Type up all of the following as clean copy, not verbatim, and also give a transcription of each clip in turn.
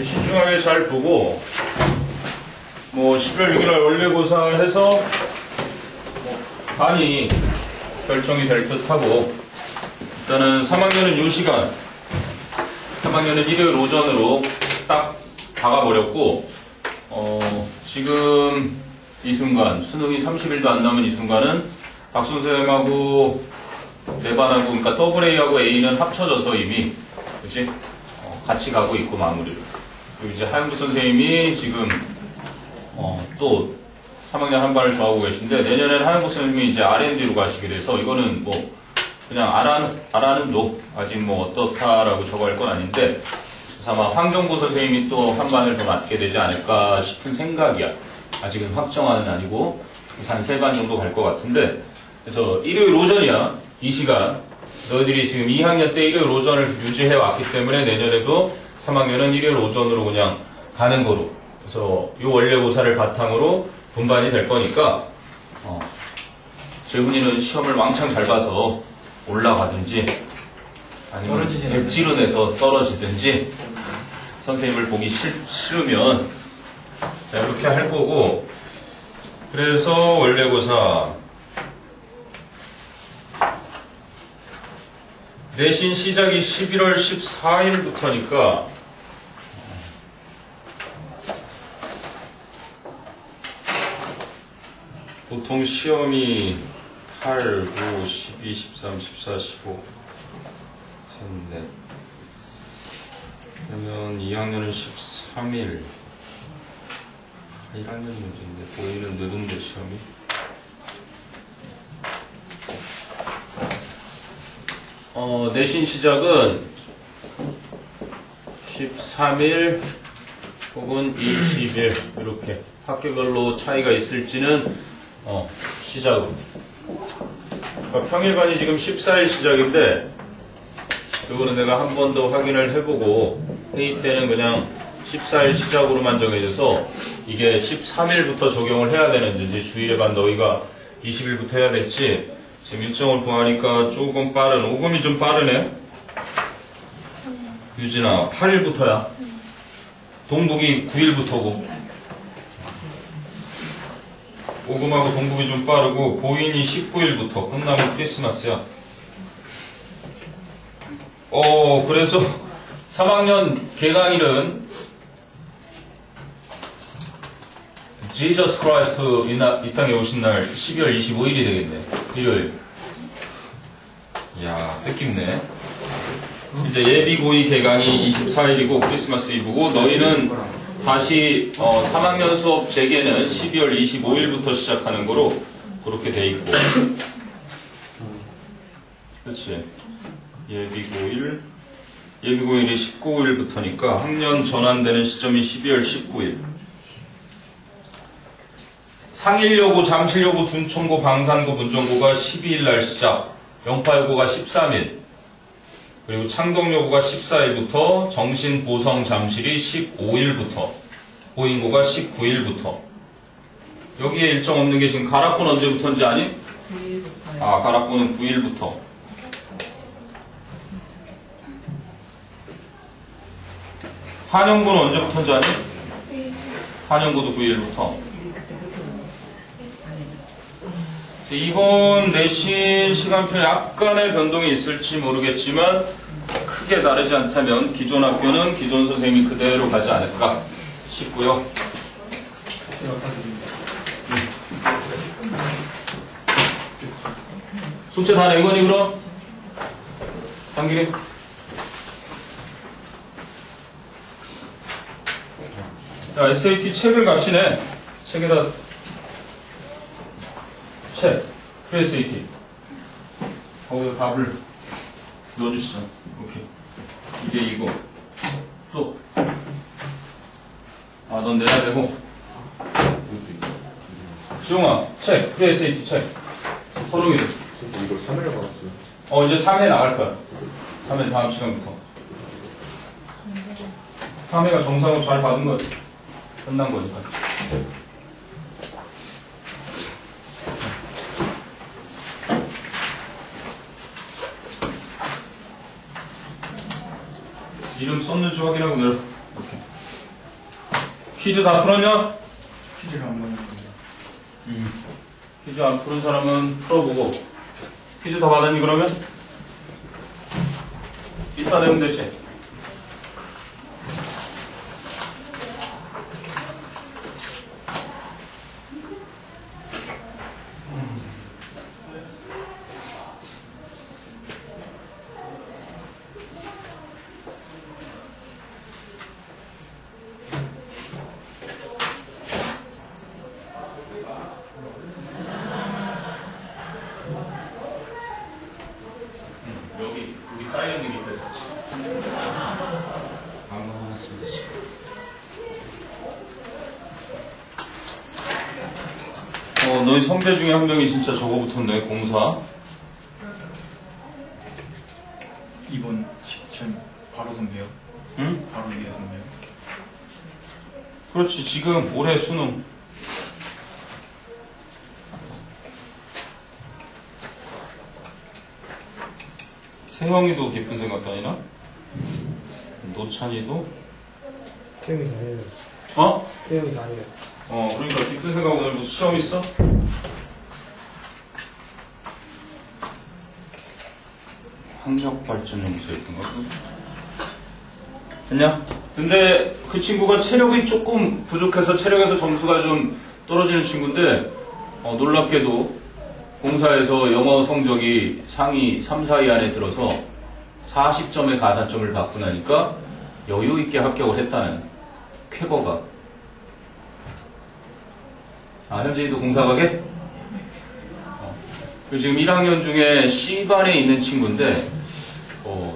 신중하게 잘 보고, 12월 6일날 원래고사 해서, 반이 결정이 될 듯 하고, 일단은 3학년은 요 시간, 3학년은 일요일 오전으로 딱 박아버렸고, 지금 이 순간, 수능이 30일도 안 남은 이 순간은 박선생님하고 내 반하고, 그러니까 AA하고 A는 합쳐져서 이미, 그치? 같이 가고 있고, 마무리를. 그리고 이제 하영부 선생님이 지금, 또 3학년 한 반을 더 하고 계신데, 내년에는 하영부 선생님이 이제 R&D로 가시게 돼서, 이거는 그냥 알아는 아직 어떻다라고 적어할 건 아닌데, 그래서 아마 황정보 선생님이 또 한 반을 더 맡게 되지 않을까 싶은 생각이야. 아직은 확정은 아니고, 그래서 한 3반 정도 갈 것 같은데, 그래서 일요일 오전이야. 이 시간. 너희들이 지금 2학년 때 일요일 오전을 유지해 왔기 때문에 내년에도 3학년은 일요일 오전으로 그냥 가는 거로. 그래서 이 원래고사를 바탕으로 분반이 될 거니까, 재훈이는 시험을 왕창 잘 봐서 올라가든지, 아니면 앱지론에서 떨어지든지, 선생님을 보기 싫으면, 자, 이렇게 할 거고, 그래서 원래고사, 내신 시작이 11월 14일부터니까, 보통 시험이 8, 9, 12, 13, 14, 15, 3, 4. 그러면 2학년은 13일. 1학년이 문제인데, 보이는 느른데, 시험이. 내신 시작은 13일 혹은 20일, 이렇게. 학교별로 차이가 있을지는, 시작으로. 그러니까 평일반이 지금 14일 시작인데, 이거는 내가 한 번 더 확인을 해보고, 회의 때는 그냥 14일 시작으로만 정해져서, 이게 13일부터 적용을 해야 되는지, 주일에반 너희가 20일부터 해야 될지, 지금 일정을 보니까 조금 빠른, 오금이 좀 빠르네? 유진아, 8일부터야. 동북이 9일부터고. 오금하고 동북이 좀 빠르고, 보인이 19일부터. 끝나면 크리스마스야. 그래서 3학년 개강일은 Jesus Christ 이 땅에 오신 날 12월 25일이 되겠네. 일요일. 이야, 뜻깊네. 이제 예비 고2 개강이 24일이고 크리스마스 이브고, 너희는 다시 3학년 수업 재개는 12월 25일부터 시작하는 거로 그렇게 돼 있고. 그렇지. 예비 고1이 19일부터니까 학년 전환되는 시점이 12월 19일. 상일여고, 잠실여고, 둔촌고, 방산고, 문정고가 12일 날 시작. 영파여고가 13일. 그리고 창동여고가 14일부터, 정신, 보성, 잠실이 15일부터, 보인고가 19일부터. 여기에 일정 없는 게 지금 가락고는 언제부터인지 아니? 9일부터요. 가락고는 9일부터. 한영고는 언제부터인지 아니? 한영고도 9일부터. 이번 내신 시간표 약간의 변동이 있을지 모르겠지만 크게 다르지 않다면 기존 학교는 기존 선생님이 그대로 가지 않을까 싶고요. 숙제 다 낸 거니 그럼? 장기리? 자, SAT 책을 같이 내. 책에다 책, 프레스이티. 거기서 답을 넣어주시죠. 오케이. 이게 이거. 또. 넌 내야 되고. 지용아, 책, 프레스이티 책. 선웅이도. 이거 3일 나갔어요. 이제 3회 나갈 거야. 3회 다음 시간부터. 3회가 정상으로 잘 받은 거 끝난 거니까. 이름 썼는지 확인하고 내려. 이렇게. 퀴즈 다 풀었냐? 퀴즈를 안 받는 겁니다. 퀴즈 안 푸는 사람은 풀어보고. 퀴즈 다 받았니 그러면? 이따 내면 되지. 여기 쌓여있는 게 있다. 아무거나 쓰듯이. 너희 선배 중에 한 명이 진짜 저거 붙었네, 공사. 이번 직전 바로 선배요. 응? 바로 위에 선배요. 그렇지, 지금 올해 수능. 세영이도 깊은 생각 다니나? 노찬이도? 태영이 다녀요. 어? 태영이 다녀요. 그러니까 깊은 생각 오늘 무슨 시험 있어? 학력발전용서 있던가? 됐냐? 근데 그 친구가 체력이 조금 부족해서 체력에서 점수가 좀 떨어지는 친구인데 놀랍게도 공사에서 영어 성적이 상위 3, 4위 안에 들어서 40점의 가산점을 받고 나니까 여유 있게 합격을 했다는 쾌거가. 현재도 공사 가게? 지금 1학년 중에 C반에 있는 친구인데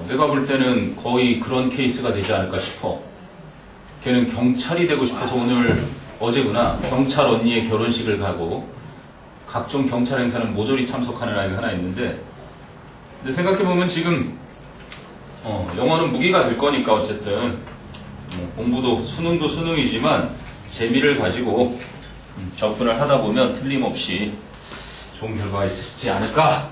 내가 볼 때는 거의 그런 케이스가 되지 않을까 싶어. 걔는 경찰이 되고 싶어서 어제구나 경찰 언니의 결혼식을 가고 각종 경찰 행사는 모조리 참석하는 아이가 하나 있는데, 근데 생각해보면 지금 영어는 무기가 될 거니까 어쨌든 공부도 수능도 수능이지만 재미를 가지고 접근을 하다 보면 틀림없이 좋은 결과가 있지 않을까.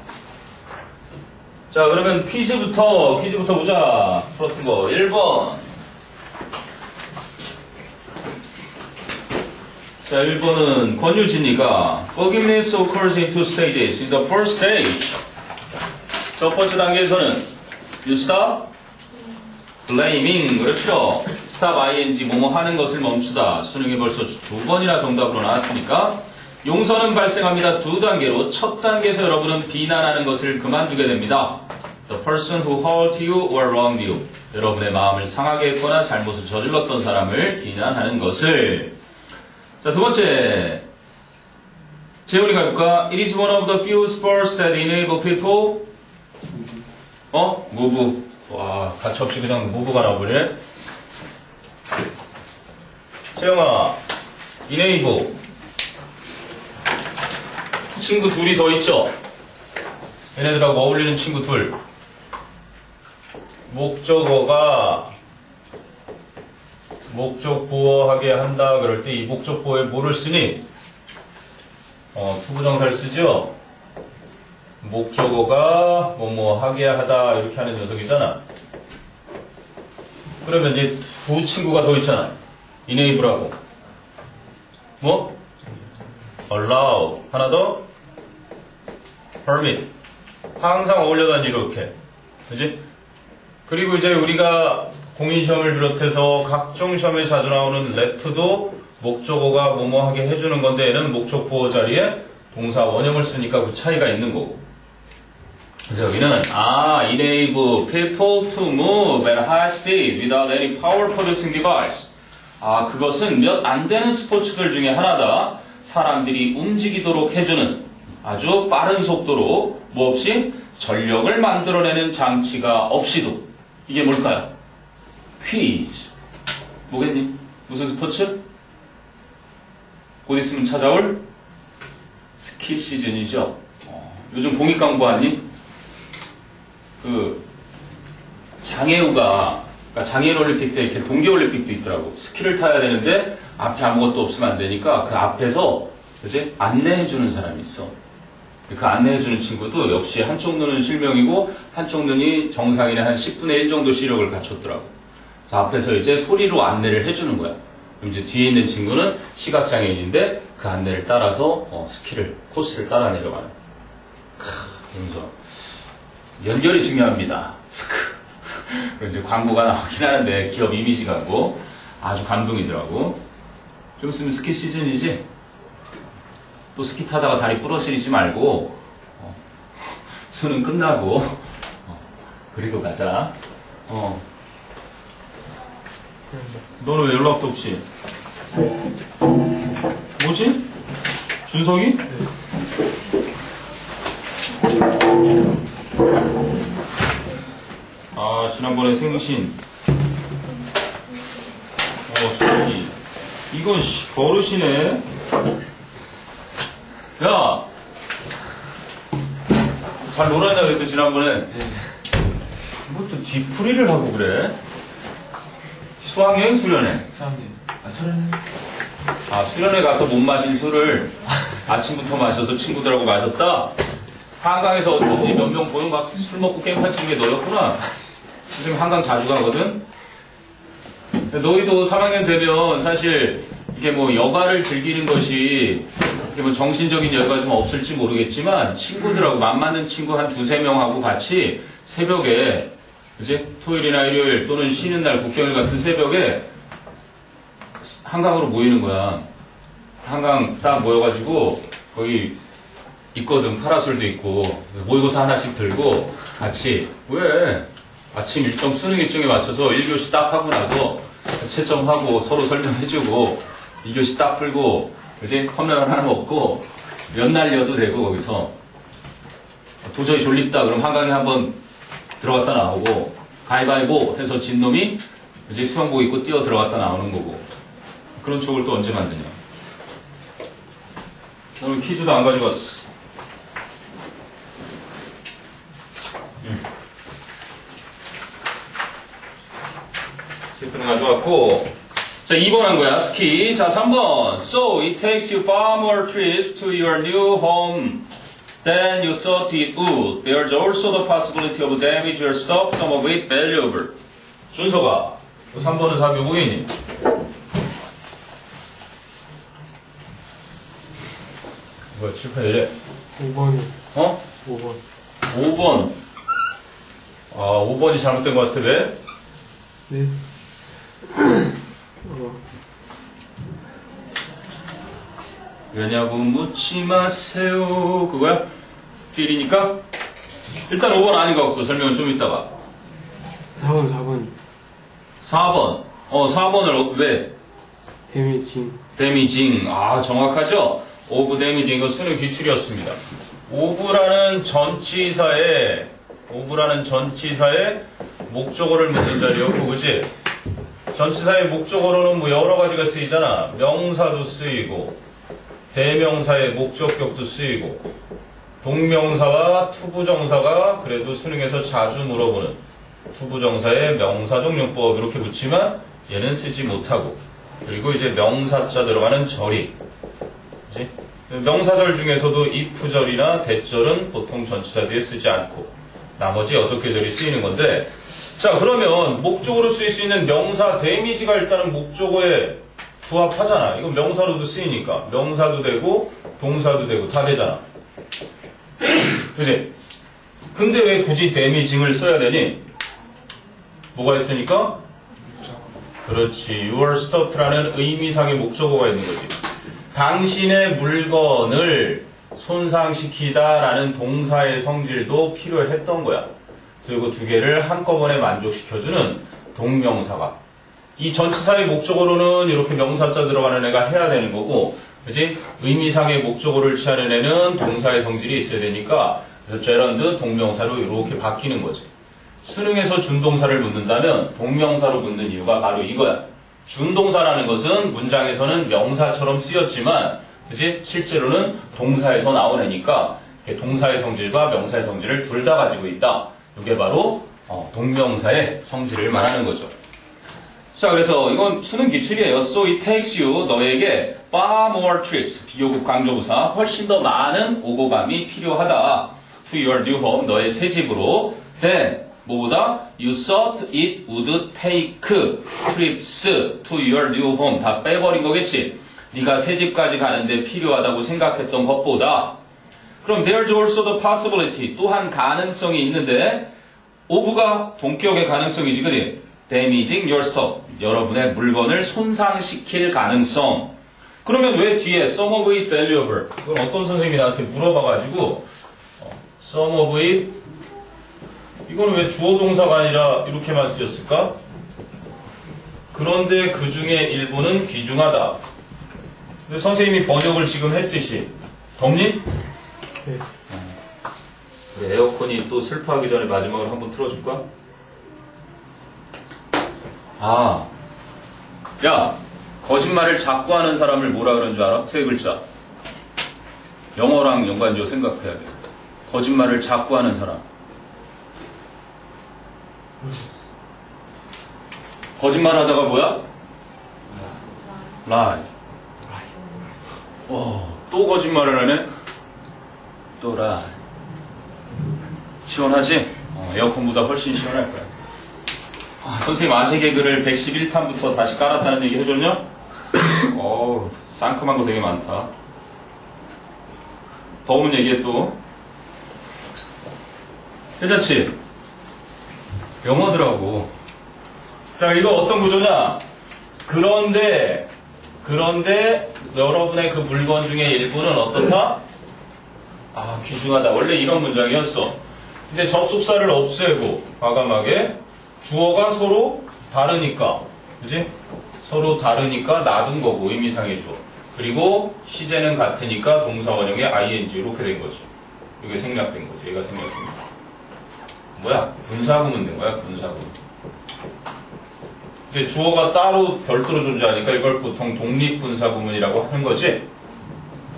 자, 그러면 퀴즈부터 보자. 풀었던 거 1번. 자, 1번은 권유진이가 Forgiveness occurs in two stages. In the first stage, 첫 번째 단계에서는 you stop blaming. 그렇죠. stop ing 뭐뭐 하는 것을 멈추다. 수능에 벌써 두 번이나 정답으로 나왔으니까 용서는 발생합니다. 두 단계로 첫 단계에서 여러분은 비난하는 것을 그만두게 됩니다. The person who hurt you or wronged you. 여러분의 마음을 상하게 했거나 잘못을 저질렀던 사람을 비난하는 것을. 자, 두 번째. 재훈이가 해볼까? It is one of the few sports that enable people. 무브. 와, 가차없이 그냥 무브가 나오버리네. 재영아, enable. 친구 둘이 더 있죠? 얘네들하고 어울리는 친구 둘. 목적어가 목적 보호하게 한다 그럴 때 이 목적 보호에 뭐를 쓰니? 투부정사를 쓰죠? 목적어가 뭐뭐 하게 하다 이렇게 하는 녀석이잖아. 그러면 이제 두 친구가 더 있잖아. enable하고 뭐? allow. 하나 더? permit. 항상 어울려다니 이렇게. 그지? 그리고 이제 우리가 공인시험을 비롯해서 각종 시험에 자주 나오는 let도 목적어가 뭐뭐 하게 해주는 건데 얘는 목적 보호 자리에 동사 원형을 쓰니까 그 차이가 있는 거고. 그래서 여기는 enable people to move at high speed without any power producing device. 그것은 몇 안 되는 스포츠들 중에 하나다. 사람들이 움직이도록 해주는 아주 빠른 속도로 뭐 없이 전력을 만들어내는 장치가 없이도. 이게 뭘까요? 퀴즈. 뭐겠니? 무슨 스포츠? 곧 있으면 찾아올 스키 시즌이죠. 요즘 공익 광고하니? 장애우가, 그러니까 장애인 올림픽 때 이렇게 동계 올림픽도 있더라고. 스키를 타야 되는데 앞에 아무것도 없으면 안 되니까 그 앞에서 그치? 안내해주는 사람이 있어. 그 안내해주는 친구도 역시 한쪽 눈은 실명이고 한쪽 눈이 정상인의 한 10분의 1 정도 시력을 갖췄더라고. 그 앞에서 이제 소리로 안내를 해주는 거야. 그럼 이제 뒤에 있는 친구는 시각장애인인데 그 안내를 따라서 스킬을, 코스를 따라 내려가는. 그러면서 연결이 중요합니다. 스크. 이제 광고가 나오긴 하는데 기업 이미지 광고 아주 감동이더라고. 좀 있으면 스키 시즌이지? 또 스키 타다가 다리 부러뜨리지 말고 수능 끝나고 그리고 가자. 너는 왜 연락도 없이? 뭐지? 준석이? 아, 지난번에 생신. 수현이. 이건, 버릇이네. 야! 잘 놀았냐, 그래서 지난번에. 뭐 또 뒤풀이를 하고 그래? 수학여행, 수련회? 수련회. 아, 수련회 가서 못 마신 술을 아침부터 마셔서 친구들하고 마셨다? 한강에서 어쩐지 몇 명 보는 막 술 먹고 깽판 치는 게 너였구나. 지금 한강 자주 가거든? 너희도 3학년 되면 사실 이게 뭐 여가를 즐기는 것이 이게 뭐 정신적인 여유가 좀 없을지 모르겠지만 친구들하고 맘맞는 친구 한 두세 명하고 같이 새벽에 그지? 토요일이나 일요일 또는 쉬는 날 국경일 같은 새벽에 한강으로 모이는 거야. 한강 딱 모여가지고 거기 있거든. 파라솔도 있고 모의고사 하나씩 들고 같이 왜 아침 일정 수능 일정에 맞춰서 1교시 딱 하고 나서 채점하고 서로 설명해주고 2교시 딱 풀고 그지? 컵라면 하나 먹고 연날려도 되고 거기서 도저히 졸립다 그럼 한강에 한번 들어갔다 나오고 가위바위보 해서 진 놈이 이제 수영복 입고 뛰어 들어갔다 나오는 거고 그런 추억을 또 언제 만드냐. 오늘 퀴즈도 안 가져왔어. 퀴즈는 가져왔고 자 2번 한 거야 스키. 자 3번 So it takes you far more trips to your new home than you thought it would. There's also the possibility of damage or stuff, some of it valuable. 준서가 3번은 다 묘보이니? 뭐야 칠판 이래? 5번이. 어? 5번. 5번. 아 5번이 잘못된 것 같아. 왜? 네. 왜냐고 묻지 마세요. 그거야? 필이니까? 일단 5번 아닌 것 같고 설명은 좀 이따가. 4번. 4번. 4번을 왜? 데미징. 데미징. 아, 정확하죠? 오브 데미징. 이거 수능 기출이었습니다. 오브라는 전치사에 목적어를 묻는 자리였고, 그지? 전치사의 목적어로는 뭐 여러 가지가 쓰이잖아. 명사도 쓰이고, 대명사의 목적격도 쓰이고, 동명사와 투부정사가 그래도 수능에서 자주 물어보는 투부정사의 명사적 용법 이렇게 붙지만 얘는 쓰지 못하고 그리고 이제 명사자 들어가는 절이 그치? 명사절 중에서도 if절이나 대절은 보통 전치사 뒤에 쓰지 않고 나머지 6개 절이 쓰이는 건데 자 그러면 목적으로 쓰일 수 있는 명사 데미지가 일단은 목적어에 부합하잖아. 이건 명사로도 쓰이니까 명사도 되고 동사도 되고 다 되잖아. 그치? 근데 왜 굳이 데미징을 써야 되니? 뭐가 있으니까? 그렇지. your stuff라는 의미상의 목적어가 있는 거지. 당신의 물건을 손상시키다 라는 동사의 성질도 필요했던 거야. 그리고 두 개를 한꺼번에 만족시켜주는 동명사가. 이 전치사의 목적어로는 이렇게 명사자 들어가는 애가 해야 되는 거고, 그지? 의미상의 목적어를 취하는 애는 동사의 성질이 있어야 되니까, 그래서 제런드 동명사로 이렇게 바뀌는 거지. 수능에서 준동사를 묻는다면 동명사로 묻는 이유가 바로 이거야. 준동사라는 것은 문장에서는 명사처럼 쓰였지만, 그지? 실제로는 동사에서 나온 애니까, 동사의 성질과 명사의 성질을 둘 다 가지고 있다. 이게 바로 동명사의 성질을 말하는 거죠. 자, 그래서 이건 수능 기출이에요. So it takes you, 너에게 far more trips, 비교급 강조부사, 훨씬 더 많은 오고감이 필요하다. To your new home, 너의 새 집으로. Then, 뭐보다? You thought it would take trips to your new home. 다 빼버린 거겠지? 네가 새 집까지 가는데 필요하다고 생각했던 것보다. 그럼 there's also the possibility. 또한 가능성이 있는데 of가 동격의 가능성이지, 그래? damaging your stuff. 여러분의 물건을 손상시킬 가능성. 그러면 왜 뒤에 some of it valuable? 그건 어떤 선생님이 나한테 물어봐가지고 some of it 이거는 왜 주어 동사가 아니라 이렇게만 쓰였을까? 그런데 그 중에 일부는 귀중하다. 근데 선생님이 번역을 지금 했듯이 덥니? 네. 그래, 에어컨이 또 슬퍼하기 전에 마지막으로 한번 틀어줄까? 아, 야, 거짓말을 자꾸 하는 사람을 뭐라 그러는 줄 알아? 세 글자. 영어랑 연관지어 생각해야 돼. 거짓말을 자꾸 하는 사람. 거짓말 하다가 뭐야? lie. 또 거짓말을 하네? 또 lie. 시원하지? 에어컨보다 훨씬 시원할 거야. 선생님 아재 개그를 111탄부터 다시 깔았다는 얘기 해줬냐? 상큼한 거 되게 많다. 더우면 얘기해 또. 괜찮지? 영어더라고. 자, 이거 어떤 구조냐? 그런데 여러분의 그 물건 중에 일부는 어떻다? 귀중하다. 원래 이런 문장이었어. 근데 접속사를 없애고 과감하게 주어가 서로 다르니까, 그지? 서로 다르니까 놔둔 거고, 의미상의 주어. 그리고 시제는 같으니까 동사 원형의 ing 이렇게 된 거지. 이게 생략된 거지. 얘가 생략된 거. 뭐야? 분사구문 된 거야, 분사구문. 근데 주어가 따로 별도로 존재하니까 이걸 보통 독립분사구문이라고 하는 거지.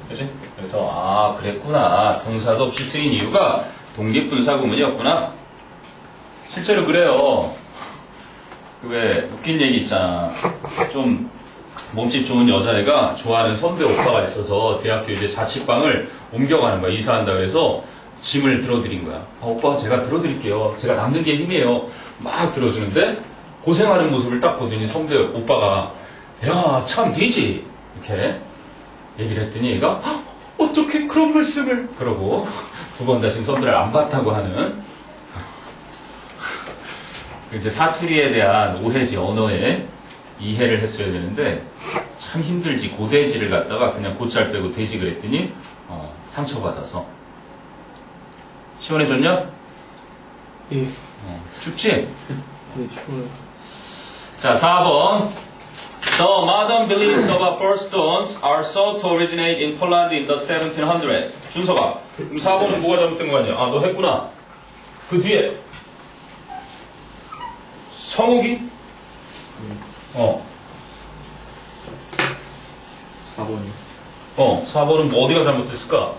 그지? 그래서 그랬구나. 동사도 없이 쓰인 이유가 독립분사구문이었구나. 실제로 그래요. 왜 웃긴 얘기 있잖아. 좀 몸집 좋은 여자애가 좋아하는 선배 오빠가 있어서 대학교 이제 자취방을 옮겨가는 거야. 이사한다 그래서 짐을 들어드린 거야. 오빠 제가 들어드릴게요. 제가 남는 게 힘이에요. 막 들어주는데 고생하는 모습을 딱 보더니 선배 오빠가 야, 참 되지 이렇게 얘기를 했더니 얘가 어떻게 그런 말씀을 그러고 두 번 다시 선배를 안 봤다고 하는 이제 사투리에 대한 오해지, 언어에 이해를 했어야 되는데 참 힘들지. 고돼지를 갖다가 그냥 고짤 빼고 돼지 그랬더니 상처받아서. 시원해졌냐? 예. 춥지? 네, 추워요. 자, 4번. The modern beliefs of Apostles are thought to originate in Poland in the 1700s. 준서가. 그럼 4번은 뭐가 잘못된 거 아니야? 너 했구나. 그 뒤에. 성욱이? 4번이요. 4번은 뭐 어디가 잘못됐을까?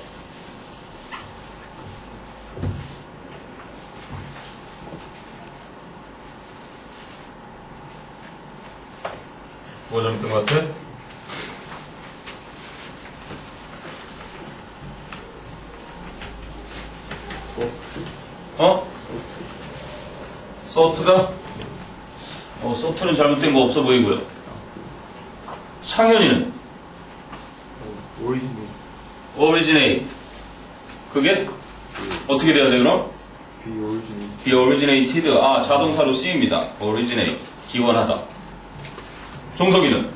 뭐가 잘못된 것 같아? 소트가? 소트는 잘못된 거 없어 보이고요. 창현이는? originate. 그게? 어떻게 돼야 돼, 그럼? be originated. 자동사로 쓰입니다. originate. 기원하다. 종석이는?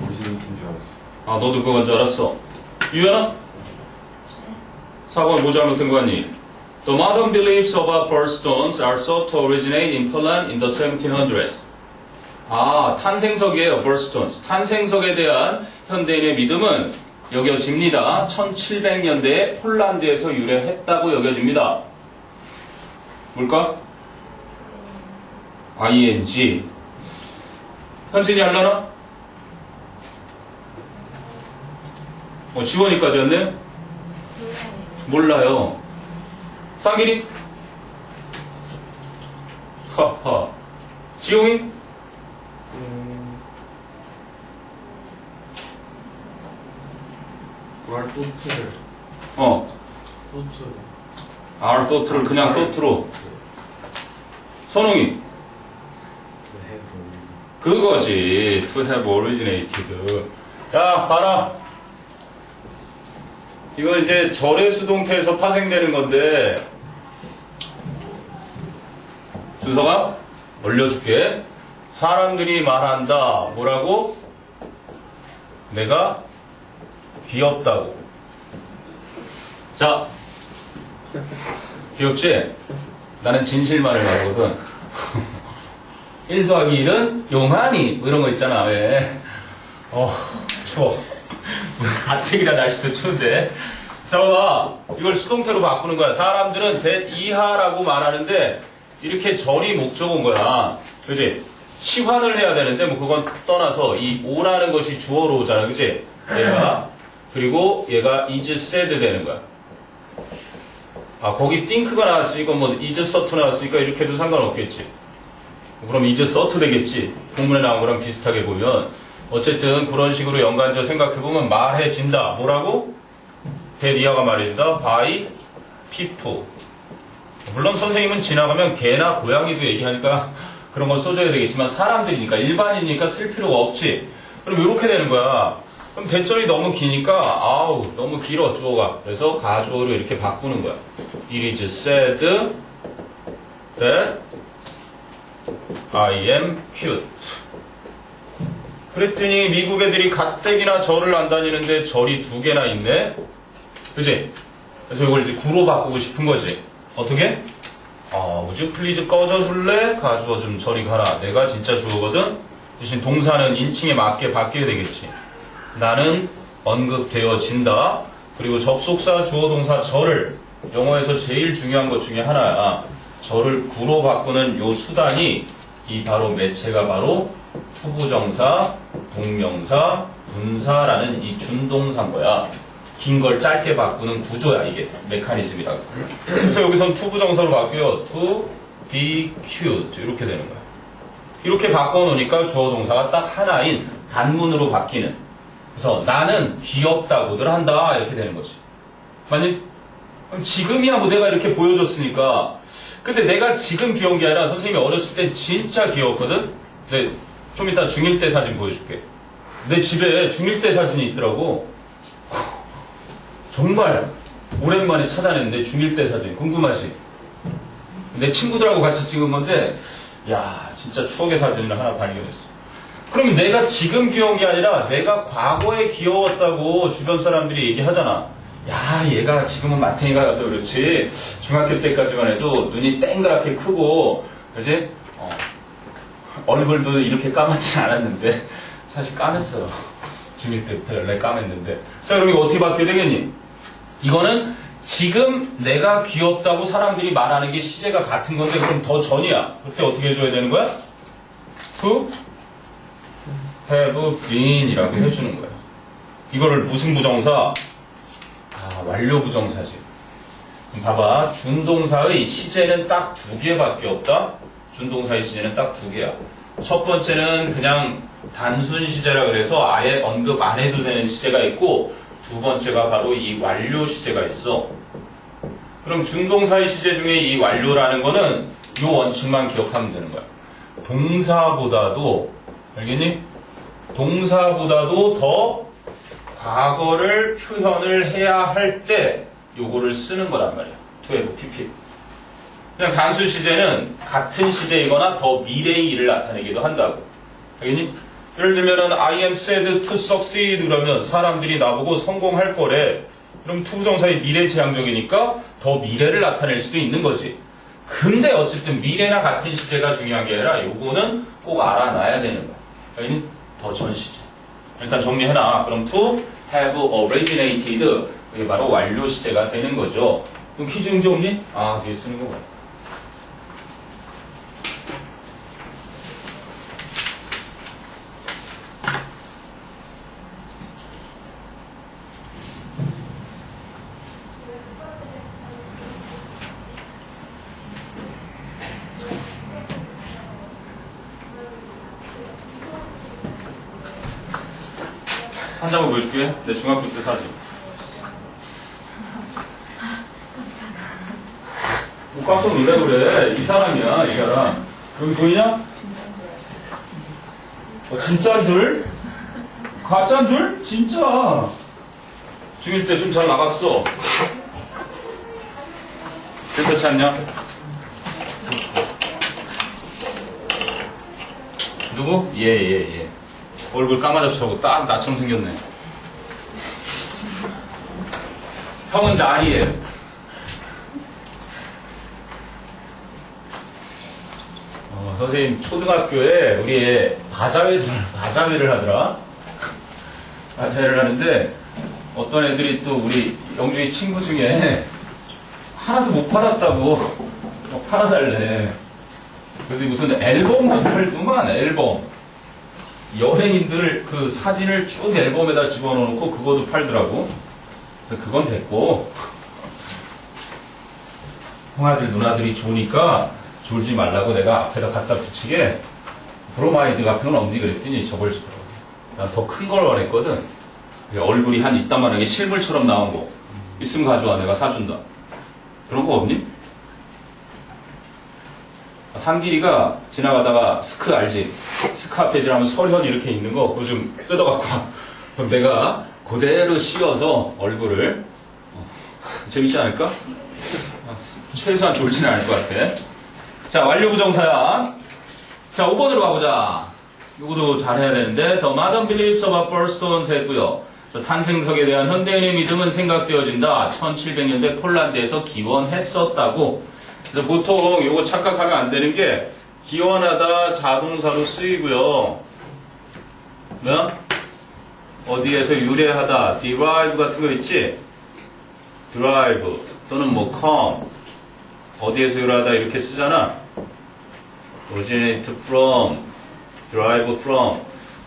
originate인 줄 알았어. 너도 그건 줄 알았어. 유연아? 4번 뭐 잘못된 거 같니? The modern beliefs of Apostles are thought to originate in Poland in the 1700s. 탄생석이에요, Apostles. 탄생석에 대한 현대인의 믿음은 여겨집니다. 1700년대에 폴란드에서 유래했다고 여겨집니다. 뭘까? ing. 현진이 알려나? 지원이까지였네? 몰라요. 쌍길이? 하하. 지용이? 왈토츠를. 어. 소츠. are thought를 그냥 thought로. 선홍이. 그거지. to have originated. 야, 봐라. 이거 이제 절의 수동태에서 파생되는 건데, 준서가 올려줄게. 사람들이 말한다. 뭐라고? 내가 귀엽다고. 자, 귀엽지? 나는 진실만을 말하거든. 1 더하기 1은 용하니 뭐 이런 거 있잖아. 왜? 추워. 가뜩이나 날씨도 추운데. 자, 봐봐. 이걸 수동태로 바꾸는 거야. 사람들은 that 이하라고 말하는데 이렇게 절이 목적어인 거야. 그지? 치환을 해야 되는데 뭐 그건 떠나서 이 오라는 것이 주어로 오잖아. 그지? 얘가. 그리고 얘가 is said 되는 거야. 거기 think가 나왔으니까 뭐 is thought 나왔으니까 이렇게 해도 상관없겠지. 그럼 is thought 되겠지. 본문에 나온 거랑 비슷하게 보면. 어쨌든 그런 식으로 연관지어 생각해보면 말해진다. 뭐라고? that 이하가 말해준다. by people. 물론 선생님은 지나가면 개나 고양이도 얘기하니까 그런 거 써줘야 되겠지만 사람들이니까 일반이니까 쓸 필요가 없지. 그럼 이렇게 되는 거야. 그럼 대절이 너무 기니까 너무 길어 주어가. 그래서 가주어로 이렇게 바꾸는 거야. It is said that I am cute. 그랬더니 미국 애들이 가뜩이나 절을 안 다니는데 절이 2개나 있네. 그지? 그래서 이걸 이제 구로 바꾸고 싶은 거지. 어떻게? would you please 꺼져줄래? 가주어 좀 저리 가라. 내가 진짜 주어거든? 대신 동사는 인칭에 맞게 바뀌어야 되겠지. 나는 언급되어진다. 그리고 접속사, 주어, 동사, 저를 영어에서 제일 중요한 것 중에 하나야. 저를 구로 바꾸는 요 수단이 이 바로 매체가 바로 투부정사, 동명사, 분사라는 이 준동사인 거야. 긴 걸 짧게 바꾸는 구조야, 이게. 메커니즘이다. 그래서 여기선 투부정사로 바뀌어. to be cute. 이렇게 되는 거야. 이렇게 바꿔놓으니까 주어 동사가 딱 하나인 단문으로 바뀌는. 그래서 나는 귀엽다고들 한다. 이렇게 되는 거지. 만약, 지금이야 뭐 내가 이렇게 보여줬으니까. 근데 내가 지금 귀여운 게 아니라 선생님이 어렸을 때 진짜 귀여웠거든? 근데 좀 이따 중1 때 사진 보여줄게. 내 집에 중1 때 사진이 있더라고. 정말 오랜만에 찾아냈는데 중1 때 사진. 궁금하지? 내 친구들하고 같이 찍은 건데 야 진짜 추억의 사진을 하나 발견했어. 그러면 내가 지금 귀여운 게 아니라 내가 과거에 귀여웠다고 주변 사람들이 얘기하잖아. 야 얘가 지금은 마탱이가 가서 그렇지 중학교 때까지만 해도 눈이 땡그랗게 크고 그지? 얼굴도 이렇게 까맣지 않았는데 사실 까맸어요. 중1 때부터 원래 까맸는데. 자 그럼 이거 어떻게 바뀌어야 되겠니? 이거는 지금 내가 귀엽다고 사람들이 말하는 게 시제가 같은 건데 그럼 더 전이야. 그때 어떻게 해줘야 되는 거야? to have been 이라고 해주는 거야. 이거를 무슨 부정사? 완료 부정사지. 그럼 봐봐. 준동사의 시제는 딱 2개밖에 없다. 준동사의 시제는 딱 2개야. 첫 번째는 그냥 단순 시제라 그래서 아예 언급 안 해도 되는 시제가 있고 두 번째가 바로 이 완료 시제가 있어. 그럼 준동사의 시제 중에 이 완료라는 거는 이 원칙만 기억하면 되는 거야. 동사보다도 알겠니? 동사보다도 더 과거를 표현을 해야 할 때 요거를 쓰는 거란 말이야. to have pp. 그냥 단순 시제는 같은 시제이거나 더 미래의 일을 나타내기도 한다고. 알겠니? 예를 들면은 I am said to succeed 그러면 사람들이 나보고 성공할 거래. 그럼 투부정사의 미래지향적이니까 더 미래를 나타낼 수도 있는 거지. 근데 어쨌든 미래나 같은 시제가 중요한 게 아니라 요거는 꼭 알아놔야 되는 거야. 알겠니? 더 전 시제. 일단 정리해놔. 그럼 to have originated 이게 바로 완료 시제가 되는 거죠. 그럼 퀴즈 문제 없니? 뒤에 쓰는 거야. 한 장을 보여줄게. 내 중학교 때 사진. 뭐 깜짝 놀래 그래. 이 사람이야, 이 사람. 여기 보이냐? 진짜인 줄? 가짜인 줄? 진짜. 중1 때 좀 잘 나갔어. 괜찮지 않냐? 누구? 예. 얼굴 까마잡처하고 딱 나처럼 생겼네. 형은 나리예요. 선생님 초등학교에 우리 애 바자회를 하더라. 바자회를 하는데 어떤 애들이 또 우리 영주의 친구 중에 하나도 못 팔았다고 팔아달래. 그래서 무슨 앨범도 팔더만. 앨범. 연예인들 그 사진을 쭉 앨범에다 집어넣고 그것도 팔더라고. 그래서 그건 됐고, 형아들 누나들이 좋으니까 졸지 말라고 내가 앞에다 갖다 붙이게 브로마이드 같은 건 없니 그랬더니 저걸 주더라고. 난 더 큰 걸 원했거든. 얼굴이 한 이따만하게 실물처럼 나온 거 있으면 가져와. 내가 사준다. 그런 거 없니? 상길이가 지나가다가 스크 알지? 스크 앞에 지나면 설현 이렇게 있는 거 그거 좀 뜯어갖고 와. 그럼 내가 그대로 씌워서 얼굴을 재밌지 않을까? 최소한 졸지는 않을 것 같아. 자, 완료부정사야. 자, 5번으로 가보자. 이것도 잘해야 되는데 The modern beliefs of our firstborns 했고요. 탄생석에 대한 현대인의 믿음은 생각되어진다. 1700년대 폴란드에서 기원했었다고. 그래서 보통 이거 착각하면 안 되는 게 기원하다 자동사로 쓰이고요. 뭐야? 어디에서 유래하다, derive 같은 거 있지? derive 또는 뭐 come 어디에서 유래하다 이렇게 쓰잖아. originate from, derive from.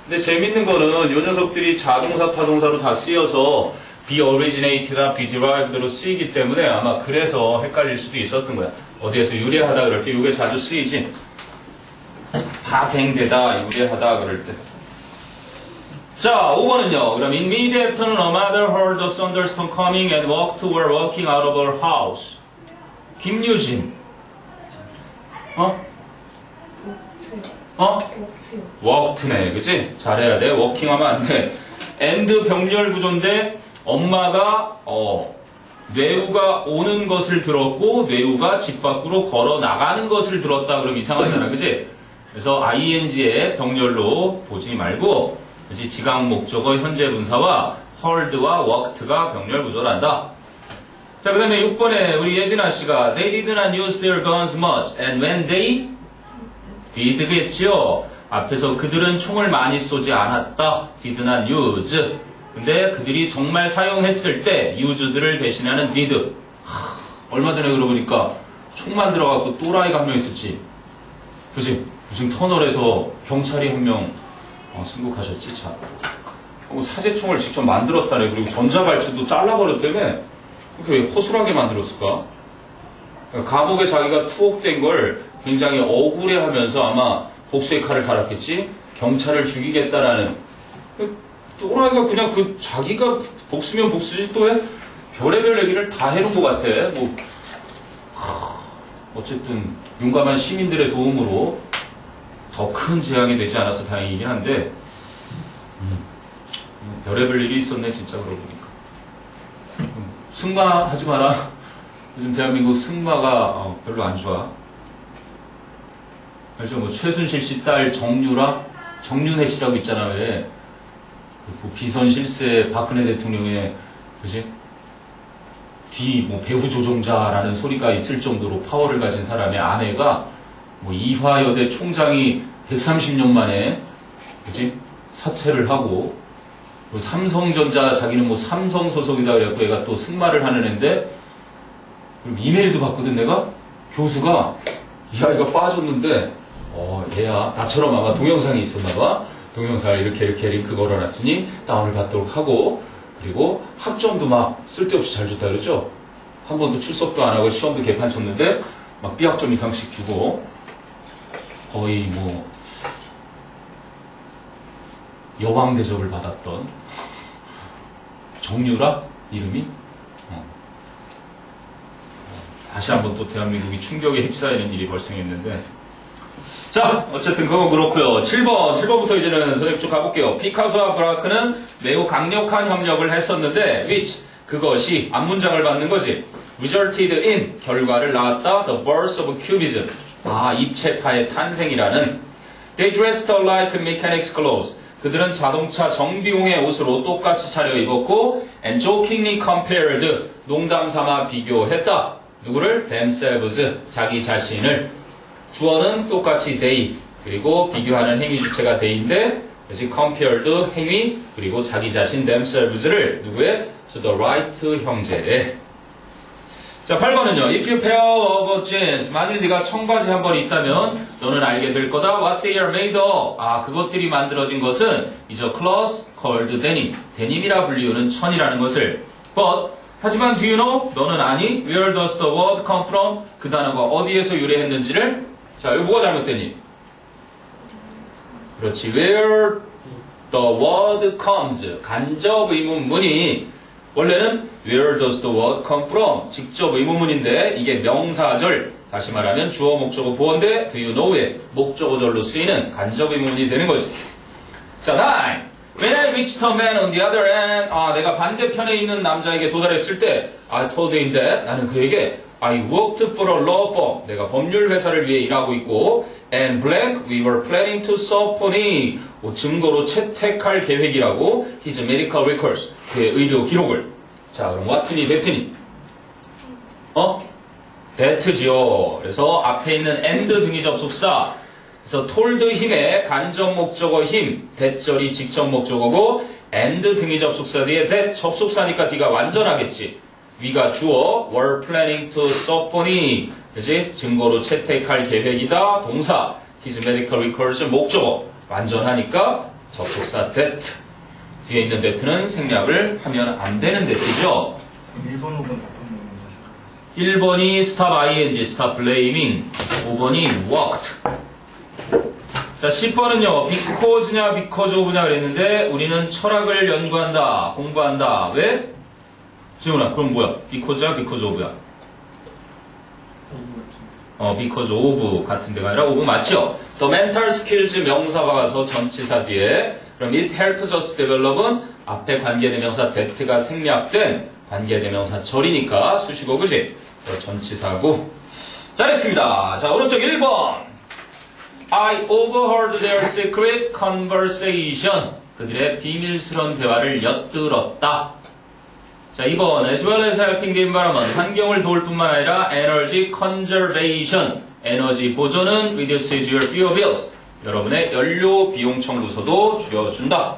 근데 재밌는 거는 이 녀석들이 자동사, 타동사로 다 쓰여서 be originated나 be derived로 쓰이기 때문에 아마 그래서 헷갈릴 수도 있었던 거야. 어디에서 유래하다 그럴 때 이게 자주 쓰이지. 파생되다, 유래하다 그럴 때. 자, 5번은요. 그럼 in mid-afternoon a mother heard the thunderstorm coming and were walking out of her house. 김유진. walked네, 그치? 잘해야 돼. 워킹 하면 안 돼. and 병렬 구조인데 엄마가 뇌우가 오는 것을 들었고 뇌우가 집 밖으로 걸어 나가는 것을 들었다 그러면 이상하잖아, 그치? 그래서 ing의 병렬로 보지 말고 그치? 지각 목적어 현재 분사와 heard와 walked가 병렬 구조란다. 자, 그 다음에 6번에 우리 예진아 씨가 They did not use their guns much and when they did겠죠. 앞에서 그들은 총을 많이 쏘지 않았다. did not use. 근데 그들이 정말 사용했을 때 use들을 대신하는 did. 얼마 전에 그러보니까 총만 들어가고 또라이가 한 명 있었지. 그치? 무슨 터널에서 경찰이 한 명 승복하셨지, 참. 사제총을 직접 만들었다네. 그리고 전자발찌도 잘라버렸다며. 그렇게 왜 허술하게 만들었을까? 감옥에 자기가 투옥된 걸 굉장히 억울해하면서 아마 복수의 칼을 갈았겠지? 경찰을 죽이겠다라는. 또라이가 그냥 그 자기가 복수면 복수지 또 해? 별의별 얘기를 다 해놓은 것 같아. 뭐 어쨌든 용감한 시민들의 도움으로 더 큰 재앙이 되지 않아서 다행이긴 한데 별의별 일이 있었네 진짜 그러고 보니까. 승마하지 마라. 요즘 대한민국 승마가 별로 안 좋아. 알죠? 뭐 최순실 씨 딸 정윤혜 씨라고 있잖아. 왜? 그 비선 실세 박근혜 대통령의 그지? 뭐 배후 조종자라는 소리가 있을 정도로 파워를 가진 사람의 아내가 뭐 이화여대 총장이 130년 만에 그지? 사퇴를 하고 뭐 삼성전자 자기는 뭐 삼성 소속이다 그래갖고 얘가 또 승마를 하는 애인데 그럼 이메일도 받거든 내가 교수가 이 아이가 빠졌는데 얘야 나처럼 아마 동영상이 있었나봐. 동영상을 이렇게 링크 걸어놨으니 다운을 받도록 하고 그리고 학점도 막 쓸데없이 잘 줬다 그랬죠. 한 번도 출석도 안 하고 시험도 개판 쳤는데 막 B학점 이상씩 주고 거의 뭐 여왕 대접을 받았던 정유라 이름이 다시 한번 또 대한민국이 충격에 휩싸이는 일이 발생했는데. 자, 어쨌든 그건 그렇고요. 7번부터 이제는 선생님 쭉 가볼게요. 피카소와 브라크는 매우 강력한 협력을 했었는데, which, 그것이 앞문장을 받는 거지. resulted in, 결과를 낳았다. The birth of cubism. 입체파의 탄생이라는. They dressed alike in mechanics clothes. 그들은 자동차 정비용의 옷으로 똑같이 차려입었고, and jokingly compared, 농담 삼아 비교했다. 누구를? themselves, 자기 자신을. 주어는 똑같이 they, 그리고 비교하는 행위 주체가 they인데, 그래서 compared 행위, 그리고 자기 자신 themselves를 누구에? to the right 형제에. 자, 8번은요. If you pair of jeans, 만일 네가 청바지 한 번 있다면 너는 알게 될 거다. What they are made of. 그것들이 만들어진 것은 is a cloth called denim. 데님이라 불리우는 천이라는 것을. But, 하지만 do you know? 너는 아니? Where does the word come from? 그 단어가 어디에서 유래했는지를? 자, 이거 뭐가 잘못되니? 그렇지. Where the word comes. 간접 의문문이 원래는 Where does the word come from? 직접 의문문인데 이게 명사절, 다시 말하면 주어, 목적어, 보어인데 Do you know의 목적어절로 쓰이는 간접 의문문이 되는 거지. 자, 9. When I reached a man on the other end, 내가 반대편에 있는 남자에게 도달했을 때 I told him that, 나는 그에게 I worked for a law firm, 내가 법률 회사를 위해 일하고 있고 and blank, we were planning to subpoena, 증거로 채택할 계획이라고 his medical records, 그의 의료 기록을. 자, 그럼 what니, that니? that지요. 그래서 앞에 있는 and 등위 접속사, 그래서 told 힘의 간접 목적어 힘, that절이 직접 목적어고 and 등위 접속사 뒤에 that 접속사니까 D가 완전하겠지. 위가 주어, were planning to subpoena, 그지? 증거로 채택할 계획이다. 동사, his medical records 목적어, 완전하니까 접속사 that. 뒤에 있는 that는 생략을 하면 안 되는 that이죠. 1번, 5번 답변 보는 거죠. 1번이 stop ing, stop blaming. 5번이 walked. 자, 10번은요, because냐, because of냐 그랬는데, 우리는 철학을 연구한다, 공부한다. 왜? 지훈아, 그럼 뭐야? because야, because of야? because of 같은 데가 아니라 of 맞죠? The mental skills 명사가 가서 전치사 뒤에, 그럼 it helps us develop은 앞에 관계대명사 that가 생략된 관계대명사 절이니까 수식어, 그지? 전치사고. 잘했습니다. 자, 오른쪽 1번. I overheard their secret conversation. 그들의 비밀스러운 대화를 엿들었다. 자, 2번. As well as helping the environment. 환경을 도울 뿐만 아니라 energy conservation. 에너지 보존은 reduces your fuel bills. 여러분의 연료 비용 청구서도 줄여준다.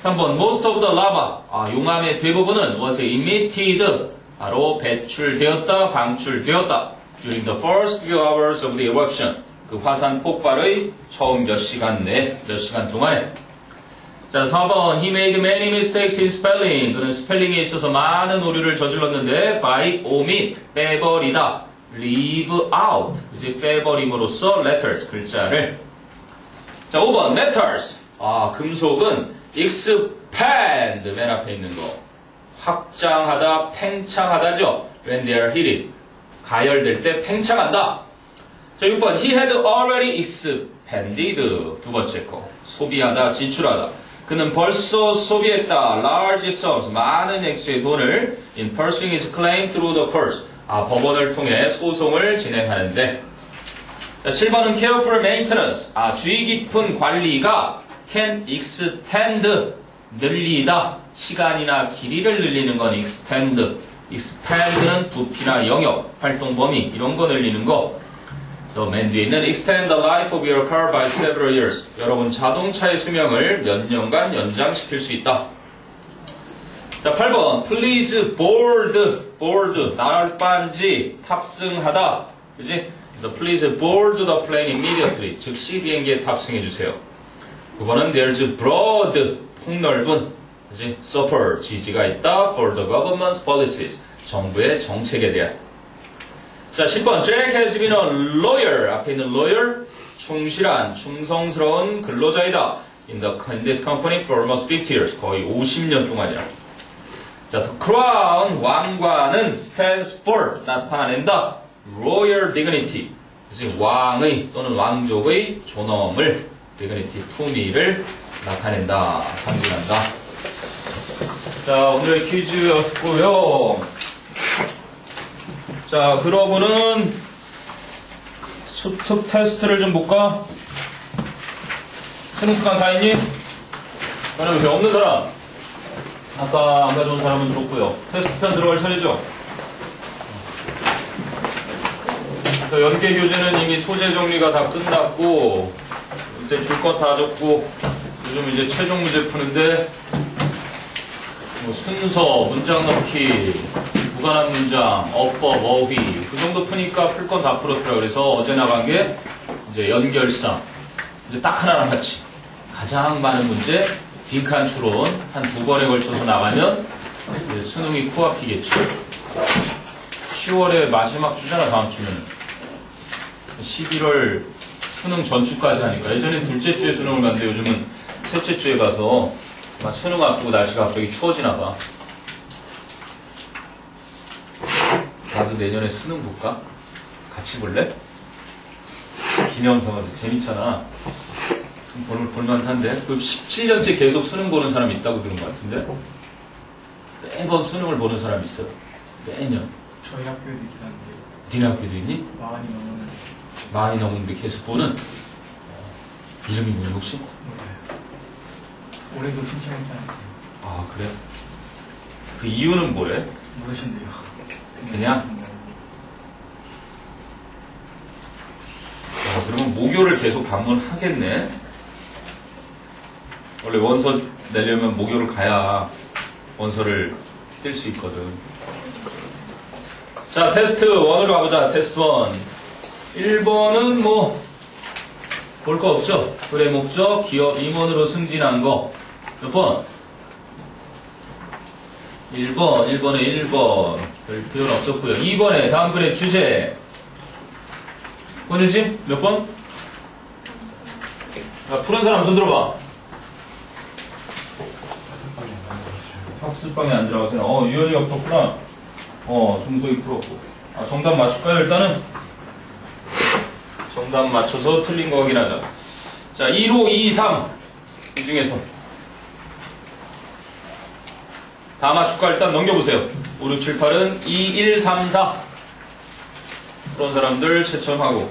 3번. Most of the lava. 용암의 대부분은 was emitted. 바로 배출되었다, 방출되었다. During the first few hours of the eruption. 그 화산 폭발의 처음 몇 시간 동안에. 자, 4번. He made many mistakes in spelling. 그는 스펠링에 있어서 많은 오류를 저질렀는데 by omit, 빼버리다. leave out, 이제 빼버림으로써 letters, 글자를. 자, 5번. metals. 금속은 expand, 맨 앞에 있는 거. 확장하다, 팽창하다죠. when they are heated. 가열될 때 팽창한다. 자, 6번. He had already expended. 두 번째 거. 소비하다, 지출하다. 그는 벌써 소비했다. large sums. 많은 액수의 돈을 in pursuing his claim through the courts. 법원을 통해 소송을 진행하는데. 자, 7번은 careful maintenance. 주의 깊은 관리가 can extend. 늘리다. 시간이나 길이를 늘리는 건 extend. expand는 부피나 영역, 활동 범위, 이런 거 늘리는 거. 맨 뒤에 있는 extend the life of your car by several years. 여러분 자동차의 수명을 몇 년간 연장시킬 수 있다. 자, 8번. Please board. 날반지 탑승하다. 그지? 그래서 please board the plane immediately. 즉시 비행기에 탑승해 주세요. 9번은 there's broad. 폭넓은. 그지? Support. 지지가 있다. For the government's policies. 정부의 정책에 대한. 자, 10번. Jack has been a lawyer. 앞에 있는 lawyer. 충실한, 충성스러운 근로자이다. In this company for almost 50 years. 거의 50년 동안이라. 자, the crown, 왕관은 stands for, 나타낸다. royal dignity. 그래서 왕의 또는 왕족의 존엄을, dignity, 품위를 나타낸다, 상징한다. 자, 오늘의 퀴즈였고요. 자, 그러고는 수특 테스트를 좀 볼까? 수능 습관 다 있니? 그러면 없는 사람? 아까 안 가져온 사람은 좋고요. 테스트 편 들어갈 차례죠? 자, 연계 교재는 이미 소재 정리가 다 끝났고, 이제 줄 것 다 줬고, 요즘 이제 최종 문제 푸는데, 뭐 순서, 문장 넣기, 무관한 문장, 어법, 어휘, 그 정도 푸니까 풀 건 다 풀었더라. 그래서 어제 나간 게, 이제 연결상. 이제 딱 하나랑 같이. 가장 많은 문제, 빈칸 추론, 한 2번에 걸쳐서 나가면, 이제 수능이 코앞이겠죠. 10월에 마지막 주잖아, 다음 주면은. 11월 수능 전주까지 하니까. 예전엔 둘째 주에 수능을 갔는데 요즘은 셋째 주에 가서 막 수능 앞두고 날씨가 갑자기 추워지나 봐. 나도 내년에 수능 볼까? 같이 볼래? 김영성한테 재밌잖아. 볼만한데? 그 17년째 계속 수능 보는 사람이 있다고 들은 것 같은데? 매번 수능을 보는 사람이 있어요. 매년. 저희 학교에도 있긴 한데 니네 학교도 있니? 많이 넘는 많이 넘는데 계속 보는? 이름이 뭐야 혹시? 몰라요. 올해도 신청했다는 아 그래? 그 이유는 뭐래? 모르신대요. 그냥? 그러면 모교를 계속 방문하겠네? 원래 원서 내려면 모교를 가야 원서를 뗄 수 있거든. 자, 테스트 1으로 가보자. 테스트 1. 1번은 뭐, 볼 거 없죠? 글의 목적, 기업 임원으로 승진한 거. 몇 번? 1번에 1번. 별 필요는 없었고요. 2번에 다음 글의 주제. 권유진? 몇 번? 자, 푸른 사람 손 들어봐. 학습방에 안 들어가세요. 유연이가 풀었구나. 중소희 풀었고. 정답 맞출까요, 일단은? 정답 맞춰서 틀린 거 확인하자. 자, 1호, 2, 3. 이 중에서. 다 맞출까? 일단 넘겨보세요. 5, 6, 7, 8은 2, 1, 3, 4. 그런 사람들 채점하고.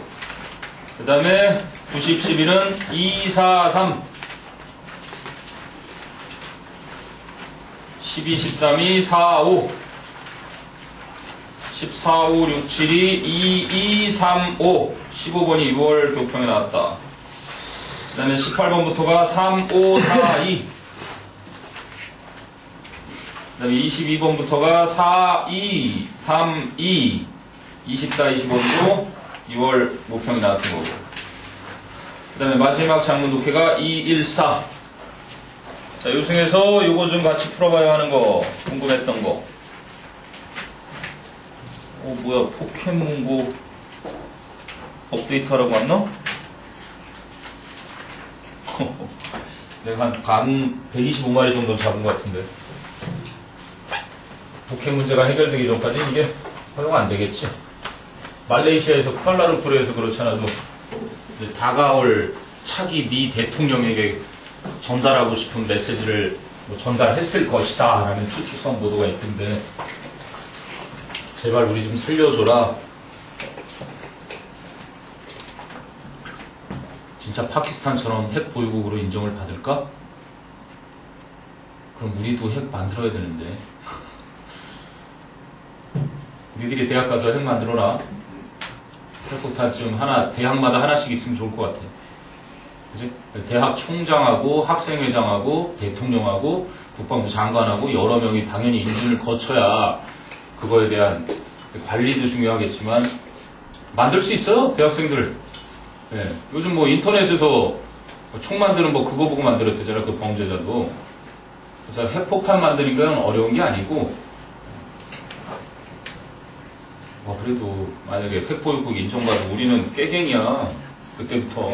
그 다음에 90, 11은 2, 4, 3. 12, 13이 4, 5. 14, 5, 6, 7이 2, 2, 3, 5. 15번이 6월 교평에 나왔다. 그 다음에 18번부터가 3, 5, 4, 2. 그 다음에 22번부터가 4, 2, 3, 2. 24, 25도 6월 목평이 나왔던 거고. 그 다음에 마지막 장문 독해가 2, 1, 4. 자, 요 중에서 요거 좀 같이 풀어봐야 하는 거, 궁금했던 거. 뭐야, 포켓몬고 업데이트 하라고 왔나? 내가 한 125마리 정도 잡은 것 같은데. 포켓 문제가 해결되기 전까지 이게 허용 안 되겠지. 말레이시아에서 쿠알라룸푸르에서 그렇잖아도 이제 다가올 차기 미 대통령에게 전달하고 싶은 메시지를 뭐 전달했을 것이다 라는 추측성 보도가 있던데 제발 우리 좀 살려줘라. 진짜 파키스탄처럼 핵 보유국으로 인정을 받을까? 그럼 우리도 핵 만들어야 되는데. 니들이 대학 가서 핵 만들어라. 핵폭탄 좀 하나, 대학마다 하나씩 있으면 좋을 것 같아. 그지? 대학 총장하고 학생회장하고 대통령하고 국방부 장관하고 여러 명이 당연히 인준을 거쳐야 그거에 대한 관리도 중요하겠지만 만들 수 있어요, 대학생들. 네. 요즘 뭐 인터넷에서 총 만드는 거 그거 보고 만들었대잖아, 그 범죄자도. 그래서 핵폭탄 만드는 건 어려운 게 아니고, 그래도 만약에 핵보유국 인정받고 우리는 깨갱이야. 그때부터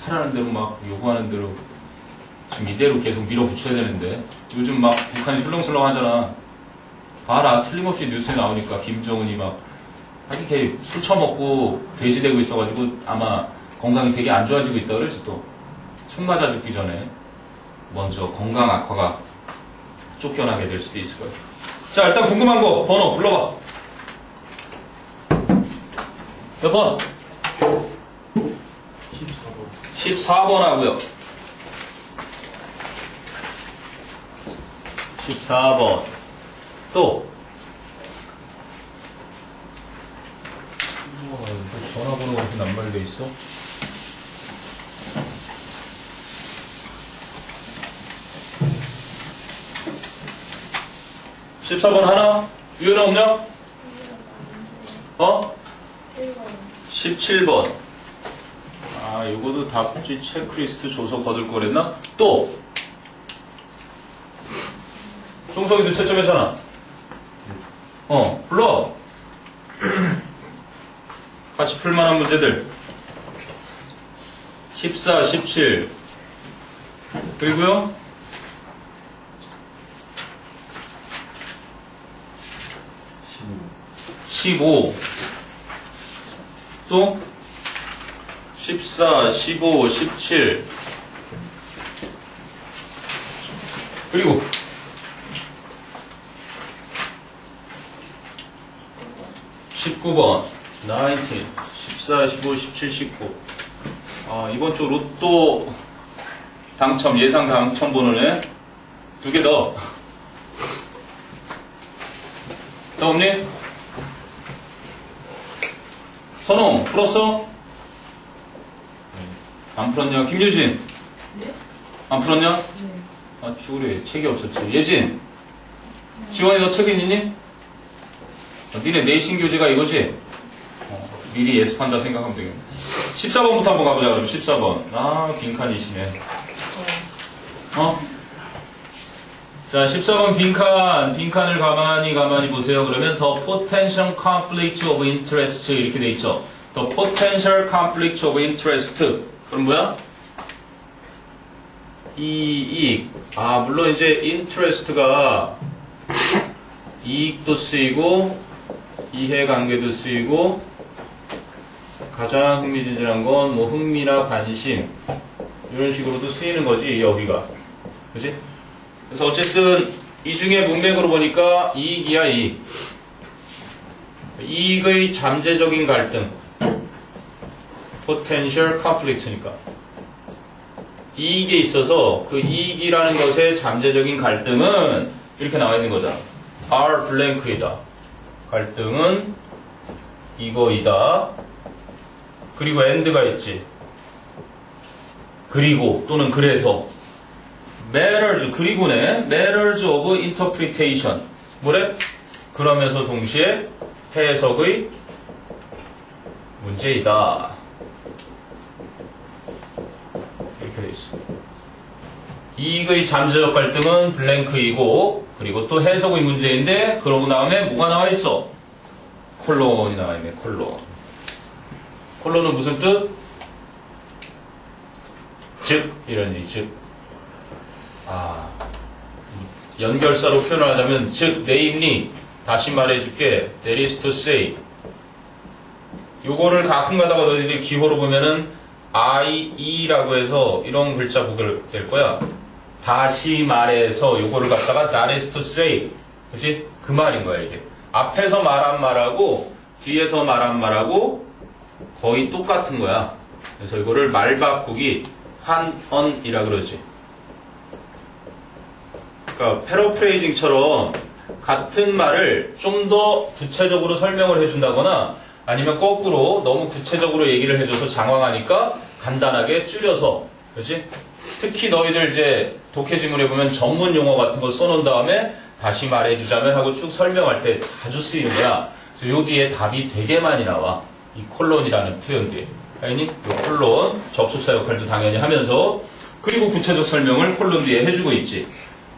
하라는 대로 막 요구하는 대로 지금 이대로 계속 밀어붙여야 되는데 요즘 막 북한이 술렁술렁 하잖아. 봐라 틀림없이 뉴스에 나오니까 김정은이 막 하긴 걔술 처먹고 돼지되고 있어가지고 아마 건강이 되게 안 좋아지고 있다 그랬어. 또 술 맞아 죽기 전에 먼저 건강 악화가 쫓겨나게 될 수도 있을 거야. 자 일단 궁금한 거 번호 불러봐. 몇 번? 14번. 14번 하고요. 14번. 또. 전화번호가 이렇게 남발돼 있어? (14번) 하나? 유연아 없냐? 어? 17번. 아, 요거도 답지 체크리스트 줘서 거둘 거랬나? 또! 종석이도 채점했잖아. 불러. 같이 풀만한 문제들. 14, 17. 그리고요. 15. 또 14, 15, 17. 그리고 19번. 19. 14, 15, 17, 19. 아, 이번 주 로또 당첨, 예상 당첨 번호네. 2개 더. 더 없니? 선홍, 풀었어? 안 풀었냐? 김유진? 네? 안 풀었냐? 네. 아, 죽으래. 책이 없었지. 예진? 지원이 너 책 있니? 니네 내신 교재가 이거지? 미리 예습한다 생각하면 되겠네. 14번부터 한번 가보자, 그럼 14번. 아, 빈칸이시네. 자, 14번 빈칸을 가만히 보세요. 그러면 the potential conflict of interest 이렇게 돼 있죠. the potential conflict of interest. 그럼 뭐야? 이익. 아, 물론 이제 interest가 이익도 쓰이고 이해관계도 쓰이고 가장 흥미진진한 건 뭐 흥미나 관심 이런 식으로도 쓰이는 거지, 여기가. 그치? 그래서 어쨌든 이 중에 문맥으로 보니까 이익이야, 이익. 이익의 잠재적인 갈등. potential conflict니까. 이익에 있어서 그 이익이라는 것의 잠재적인 갈등은 이렇게 나와 있는 거잖아. R 블랭크이다. 갈등은 이거이다. 그리고 and가 있지. 그리고 또는 그래서 matters 그리고네 matters of interpretation 뭐래? 그러면서 동시에 해석의 문제이다. 이렇게 돼 있어. 이익의 잠재적 갈등은 블랭크이고 그리고 또 해석의 문제인데 그러고 다음에 뭐가 나와 있어? 콜론이 나와 있네. 콜론. 콜론은 무슨 뜻? 즉 이런 얘기. 즉 연결사로 표현을 하자면 즉 namely 다시 말해줄게. that is to say 요거를 가끔가다가 너희들이 기호로 보면은 IE라고 해서 이런 글자 보게 될 거야. 다시 말해서 요거를 갖다가 that is to say 그치? 그 말인 거야 이게. 앞에서 말한 말하고 뒤에서 말한 말하고 거의 똑같은 거야. 그래서 이거를 말 바꾸기 환언이라 그러지. 그러니까 패러프레이징처럼 같은 말을 좀 더 구체적으로 설명을 해준다거나 아니면 거꾸로 너무 구체적으로 얘기를 해줘서 장황하니까 간단하게 줄여서 그렇지? 특히 너희들 이제 독해지문에 보면 전문 용어 같은 거 써놓은 다음에 다시 말해주자면 하고 쭉 설명할 때 자주 쓰이는 거야. 그래서 요 뒤에 답이 되게 많이 나와. 이 콜론이라는 표현 뒤에. 알겠니? 요 콜론 접속사 역할도 당연히 하면서 그리고 구체적 설명을 콜론 뒤에 해주고 있지.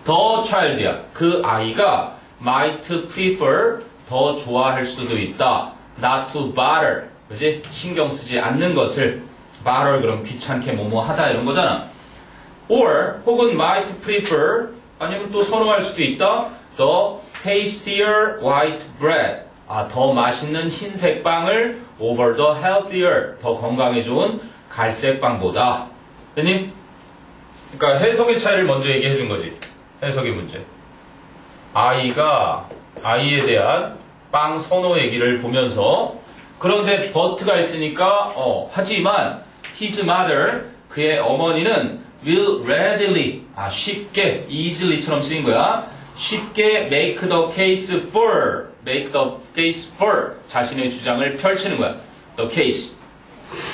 The child야. 그 아이가 might prefer 더 좋아할 수도 있다. not to bother. 그지? 신경 쓰지 않는 것을 bother 그럼 귀찮게 뭐뭐 하다 이런 거잖아. or 혹은 might prefer 아니면 또 선호할 수도 있다. the tastier white bread. 더 맛있는 흰색 빵을 over the healthier. 더 건강에 좋은 갈색 빵보다. 됐니? 그러니까 해석의 차이를 먼저 얘기해 준 거지. 해석의 문제. 아이에 대한 빵 선호 얘기를 보면서 그런데 but가 있으니까 하지만 his mother 그의 어머니는 will readily 쉽게 easily처럼 쓰인 거야. 쉽게 make the case for 자신의 주장을 펼치는 거야. the case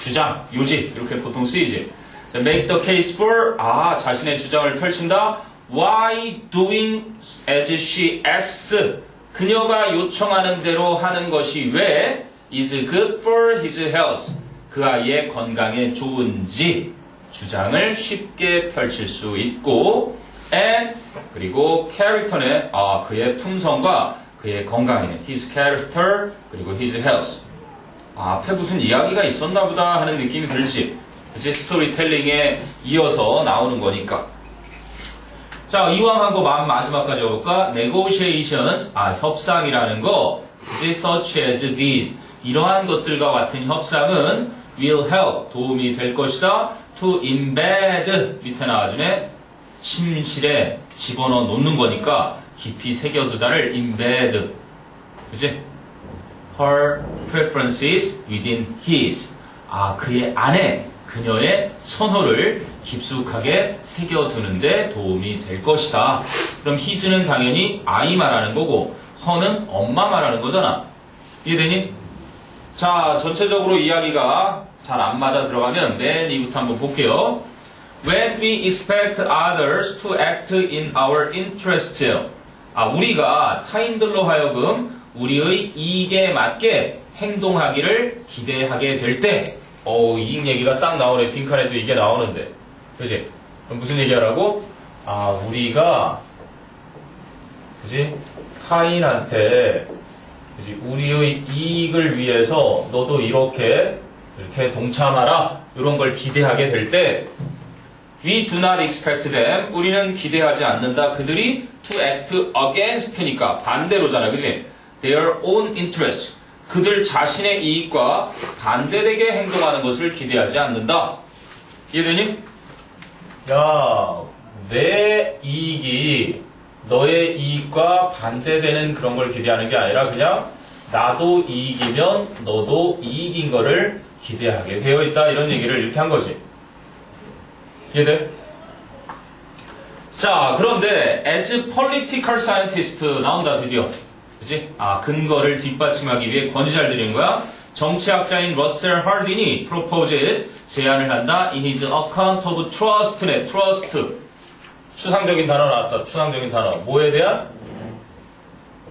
주장 요지 이렇게 보통 쓰이지. make the case for 자신의 주장을 펼친다. why doing as she asks 그녀가 요청하는 대로 하는 것이 왜 is good for his health 그 아이의 건강에 좋은지 주장을 쉽게 펼칠 수 있고 and 그리고 캐릭터는 그의 품성과 그의 건강에 his character 그리고 his health 앞에 무슨 이야기가 있었나 보다 하는 느낌이 들지. 그치? 스토리텔링에 이어서 나오는 거니까. 자, 이왕 하고 마지막까지 볼까? negotiations, 협상이라는 거, 그치? such as these. 이러한 것들과 같은 협상은 will help, 도움이 될 것이다. to embed, 밑에 나와주네. 침실에 집어넣어 놓는 거니까 깊이 새겨두다를 embed. 그치? her preferences within his. 그의 안에 그녀의 선호를 깊숙하게 새겨두는데 도움이 될 것이다. 그럼 his는 당연히 아이 말하는 거고 her는 엄마 말하는 거잖아. 이해되니? 자, 전체적으로 이야기가 잘 안 맞아 들어가면 맨 이부터 한번 볼게요. When we expect others to act in our interest. 우리가 타인들로 하여금 우리의 이익에 맞게 행동하기를 기대하게 될 때, 이익 얘기가 딱 나오네. 빈칸에도 이게 나오는데. 그지? 그럼 무슨 얘기하라고? 우리가, 그지? 타인한테, 그지? 우리의 이익을 위해서 너도 이렇게 동참하라. 이런 걸 기대하게 될 때, We do not expect them. 우리는 기대하지 않는다. 그들이 to act against니까 반대로잖아. 그지? Their own interest. 그들 자신의 이익과 반대되게 행동하는 것을 기대하지 않는다. 이해되니? 내 이익이 너의 이익과 반대되는 그런 걸 기대하는 게 아니라 그냥 나도 이익이면 너도 이익인 거를 기대하게 되어 있다. 이런 얘기를 이렇게 한 거지. 이해돼? 자, 그런데 as political scientist 나온다 드디어. 그치? 근거를 뒷받침하기 위해 권위 잘 드리는 거야. 정치학자인 러셀 하딘이 proposes 제안을 한다. In his account of trust네. trust. 추상적인 단어 나왔다. 추상적인 단어. 뭐에 대한?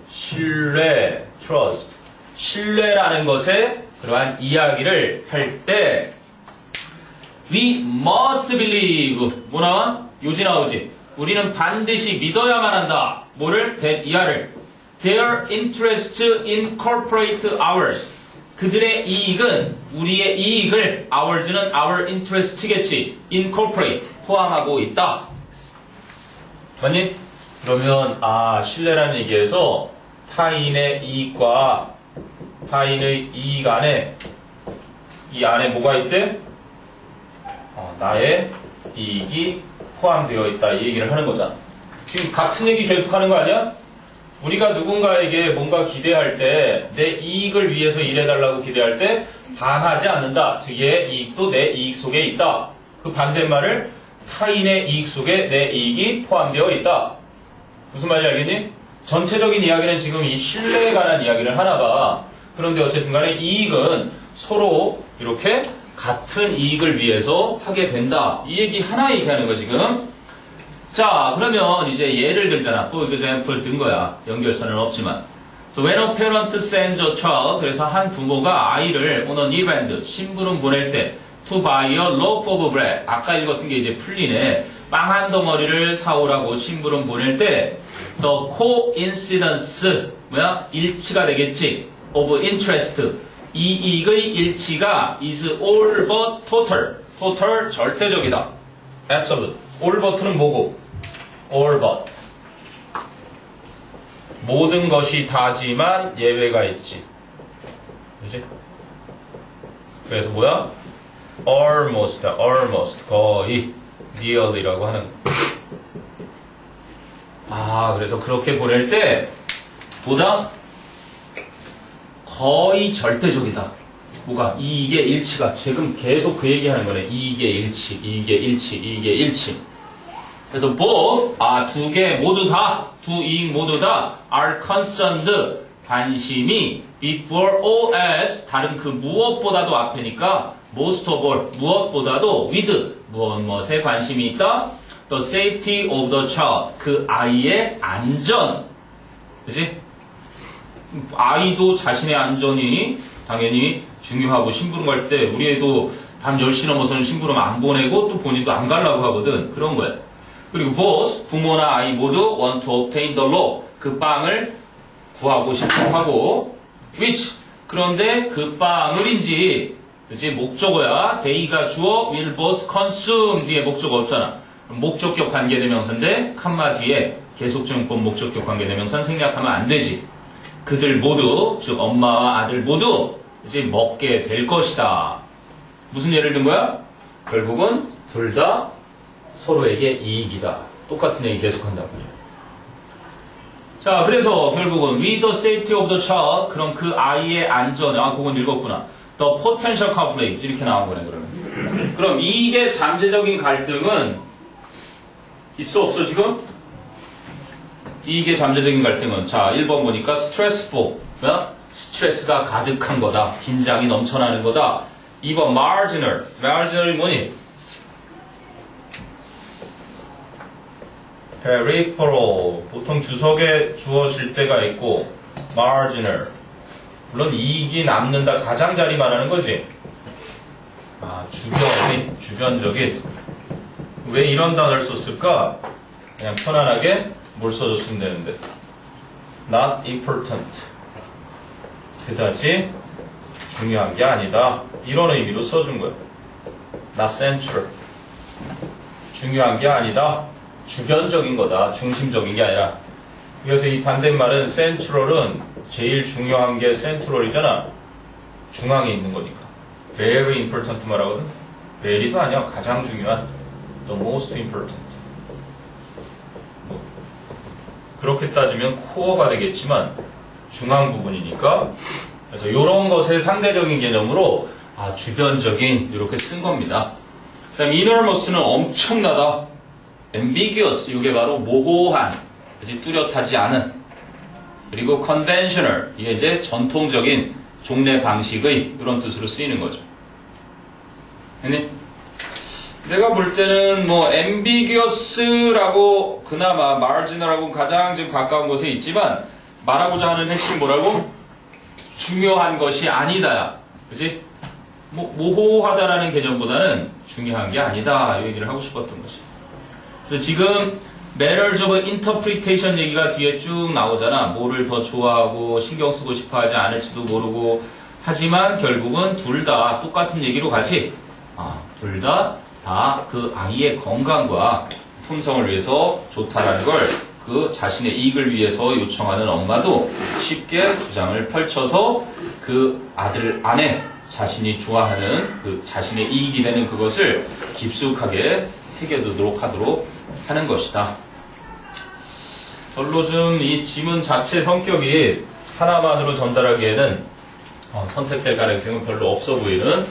신뢰. trust. 신뢰라는 것에 그러한 이야기를 할 때 We must believe. 뭐 나와? 요지 나오지. 우리는 반드시 믿어야만 한다. 뭐를? 이하를. Their interest incorporate ours. 그들의 이익은 우리의 이익을 ours는 our interest겠지. incorporate 포함하고 있다. 맞니? 그러면 신뢰라는 얘기에서 타인의 이익과 타인의 이익 안에 이 안에 뭐가 있대? 나의 이익이 포함되어 있다. 이 얘기를 하는 거잖아. 지금 같은 얘기 계속하는 거 아니야? 우리가 누군가에게 뭔가 기대할 때 내 이익을 위해서 일해달라고 기대할 때 반하지 않는다. 즉 얘의 이익도 내 이익 속에 있다. 그 반대말을 타인의 이익 속에 내 이익이 포함되어 있다. 무슨 말인지 알겠니? 전체적인 이야기는 지금 이 신뢰에 관한 이야기를 하나 봐. 그런데 어쨌든 간에 이익은 서로 이렇게 같은 이익을 위해서 하게 된다. 이 얘기 하나 얘기하는 거 지금. 자, 그러면 이제 예를 들잖아. For example 든 거야. 연결선은 없지만. So when a parent sends a child, 그래서 한 부모가 아이를 on an errand, 심부름 보낼 때 to buy a loaf of bread. 아까 읽었던 게 이제 풀리네. 빵 한 덩어리를 사오라고 심부름 보낼 때 the coincidence, 일치가 되겠지. of interest. 이 이익의 일치가 is all but total. total 절대적이다. absolute. all but는 뭐고? all but. 모든 것이 다지만 예외가 있지. 그지? 그래서 뭐야? almost, 거의, nearly라고 하는 거. 아, 그래서 그렇게 보낼 때, 보다 거의 절대적이다. 뭐가? 이익의 일치가. 지금 계속 그 얘기하는 거네. 이익의 일치. 그래서 both, 두 개 모두 다, 두 이익 모두 다 are concerned, 관심이 before all else, 다른 그 무엇보다도 앞에니까 most of all, 무엇보다도 with, 무엇에 관심이 있다? The safety of the child, 그 아이의 안전. 그치? 아이도 자신의 안전이 당연히 중요하고 심부름 갈 때 우리 애도 밤 10시 넘어서는 심부름 안 보내고 또 본인도 안 가려고 하거든. 그런 거야. 그리고 both, 부모나 아이 모두 want to obtain the law, 그 빵을 구하고 싶어 하고 which, 그런데 그 빵을인지 그치? 목적어야. they가 주어, will both consume 뒤에 목적어 없잖아. 목적격 관계대명사인데 칸마 뒤에 계속증권 목적격 관계대명사는 생략하면 안 되지. 그들 모두, 즉 엄마와 아들 모두 이제 먹게 될 것이다. 무슨 예를 든 거야? 결국은 둘 다 서로에게 이익이다. 똑같은 얘기 계속한다고요. 자, 그래서 결국은 with the safety of the child, 그럼 그 아이의 안전, 그건 읽었구나. The potential conflict, 이렇게 나온 거네, 그러면. 그럼 이익의 잠재적인 갈등은 있어, 없어, 지금? 이익의 잠재적인 갈등은, 자, 1번 보니까 stressful, 스트레스가 가득한 거다. 긴장이 넘쳐나는 거다. 2번 marginal이 뭐니? peripheral, 보통 주석에 주어질 때가 있고 marginal, 물론 이익이 남는다, 가장자리 말하는 거지. 주변적인. 왜 이런 단어를 썼을까? 그냥 편안하게 뭘 써줬으면 되는데 not important, 그다지 중요한 게 아니다, 이런 의미로 써준 거야. not central, 중요한 게 아니다, 주변적인 거다, 중심적인 게 아니라. 그래서 이 반대말은 central은 제일 중요한 게 central이잖아. 중앙에 있는 거니까. very important 말하거든. very도 아니야, 가장 중요한, the most important. 그렇게 따지면 코어가 되겠지만 중앙 부분이니까. 그래서 이런 것의 상대적인 개념으로 주변적인 이렇게 쓴 겁니다. 그다음 enormous는 엄청나다, ambiguous, 이게 바로 모호한, 그치, 뚜렷하지 않은. 그리고 conventional, 이게 이제 전통적인 종래 방식의 이런 뜻으로 쓰이는 거죠. 아니, 내가 볼 때는 ambiguous라고 그나마 marginal하고 가장 좀 가까운 곳에 있지만 말하고자 하는 핵심 뭐라고? 중요한 것이 아니다야. 그치? 모호하다라는 개념보다는 중요한 게 아니다, 이 얘기를 하고 싶었던 거지. 그래서 지금 matters of interpretation 얘기가 뒤에 쭉 나오잖아. 뭐를 더 좋아하고 신경 쓰고 싶어 하지 않을지도 모르고, 하지만 결국은 둘 다 똑같은 얘기로 가지. 둘 다 그 아이의 건강과 품성을 위해서 좋다라는 걸 그 자신의 이익을 위해서 요청하는 엄마도 쉽게 주장을 펼쳐서 그 아들 안에 자신이 좋아하는 그 자신의 이익이 되는 그것을 깊숙하게 새겨두도록 하도록 하는 것이다. 별로 좀 이 지문 자체 성격이 하나만으로 전달하기에는 선택될 가능성은 별로 없어 보이는,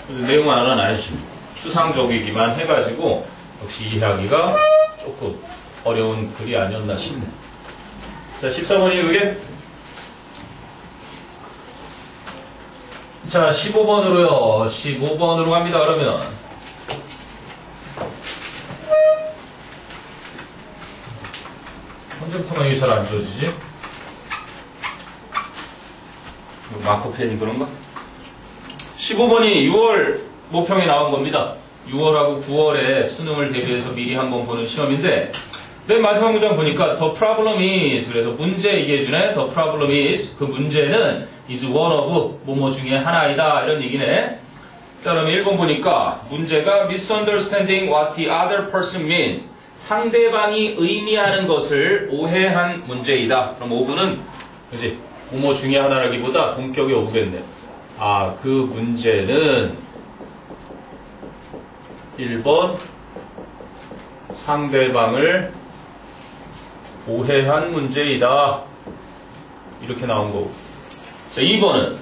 내용 하나는 아주 추상적이기만 해가지고 역시 이해하기가 조금 어려운 글이 아니었나 싶네. 자, 14번이 그게? 자, 15번으로요. 15번으로 갑니다. 그러면 언제부터 이게 잘 안 지워지지? 마커펜이 그런가? 15번이 6월 모평에 나온 겁니다. 6월하고 9월에 수능을 대비해서 미리 한번 보는 시험인데, 맨 마지막 문장 보니까 the problem is, 그래서 문제 얘기해주네. the problem is, 그 문제는 is one of 뭐뭐 중에 하나이다, 이런 얘기네. 자, 그럼 1번 보니까 문제가 misunderstanding what the other person means. 상대방이 의미하는 것을 오해한 문제이다. 그럼 5번은 그지? 부모 중에 하나라기보다 본격이 5겠네. 아, 그 문제는 1번 상대방을 오해한 문제이다. 이렇게 나온 거고. 자, 2번은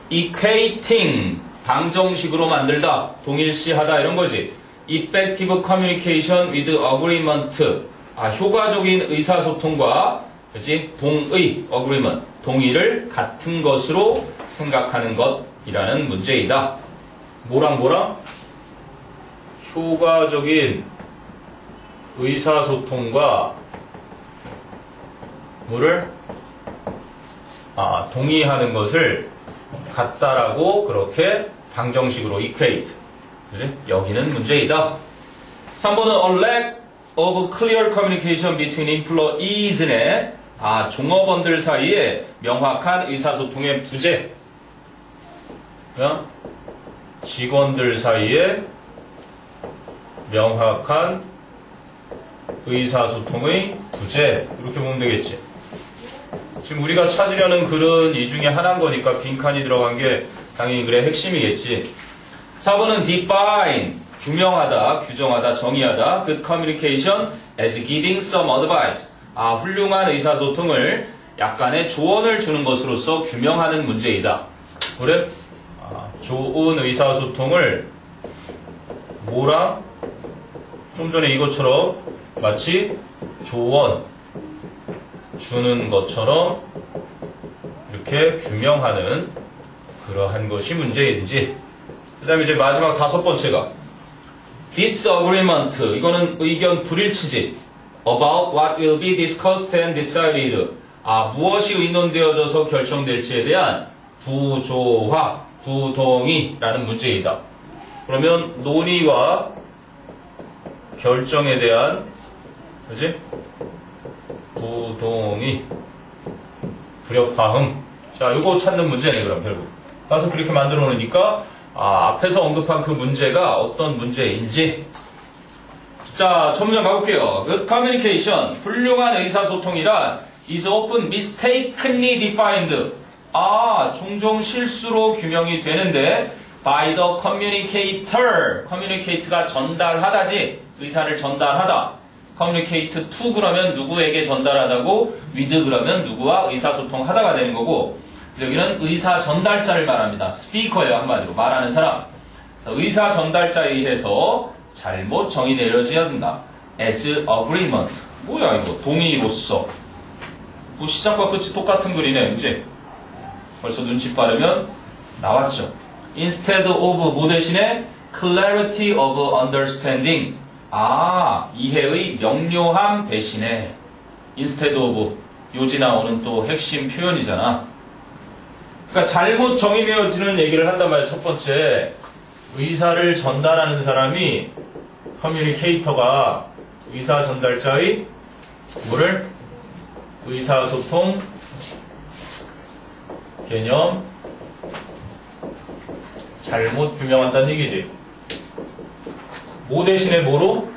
equating 방정식으로 만들다, 동일시하다 이런 거지. effective communication with agreement. 아, 효과적인 의사소통과 그렇지? 동의, agreement, 동의를 같은 것으로 생각하는 것이라는 문제이다. 뭐랑? 효과적인 의사소통과 뭐를? 동의하는 것을 같다라고 그렇게 방정식으로 equate. 그지? 여기는 문제이다. 3번은 a lack of clear communication between employees네. 종업원들 사이에 명확한 의사소통의 부재. 직원들 사이에 명확한 의사소통의 부재. 이렇게 보면 되겠지. 지금 우리가 찾으려는 글은 이 중에 하나인 거니까 빈칸이 들어간 게 당연히 글의 핵심이겠지. 4번은 define, 규명하다, 규정하다, 정의하다. Good communication as giving some advice. 훌륭한 의사소통을 약간의 조언을 주는 것으로서 규명하는 문제이다. 그래? 좋은 의사소통을 뭐랑? 좀 전에 이것처럼 마치 조언 주는 것처럼 이렇게 규명하는 그러한 것이 문제인지. 그 다음에 이제 마지막 5번째가 disagreement. 이거는 의견 불일치지. about what will be discussed and decided. 무엇이 의논되어져서 결정될지에 대한 부조화, 부동의라는 문제이다. 그러면 논의와 결정에 대한 그지? 부동의, 불협화음. 자, 요거 찾는 문제네, 그럼 결국. 따라서 그렇게 만들어 놓으니까, 앞에서 언급한 그 문제가 어떤 문제인지. 자, 전문점 가볼게요. Good communication, 훌륭한 의사소통이란 is often mistakenly defined. 종종 실수로 규명이 되는데, by the communicator. communicate가 전달하다지. 의사를 전달하다. communicate to 그러면 누구에게 전달하다고, with 그러면 누구와 의사소통하다가 되는 거고, 여기는 의사 전달자를 말합니다. 스피커예요, 한마디로 말하는 사람. 의사 전달자에 의해서 잘못 정의 내려져야 된다. as agreement. 뭐야 이거? 동의로서. 시작과 끝이 똑같은 글이네, 그치? 벌써 눈치 빠르면 나왔죠. instead of 뭐 대신에 clarity of understanding. 이해의 명료함 대신에 instead of 요지 나오는 또 핵심 표현이잖아. 그러니까 잘못 정의 내어지는 얘기를 한단 말이야. 첫 번째, 의사를 전달하는 사람이 커뮤니케이터가 의사 전달자의 뭐를? 의사소통 개념 잘못 규명한다는 얘기지. 뭐 대신에 뭐로?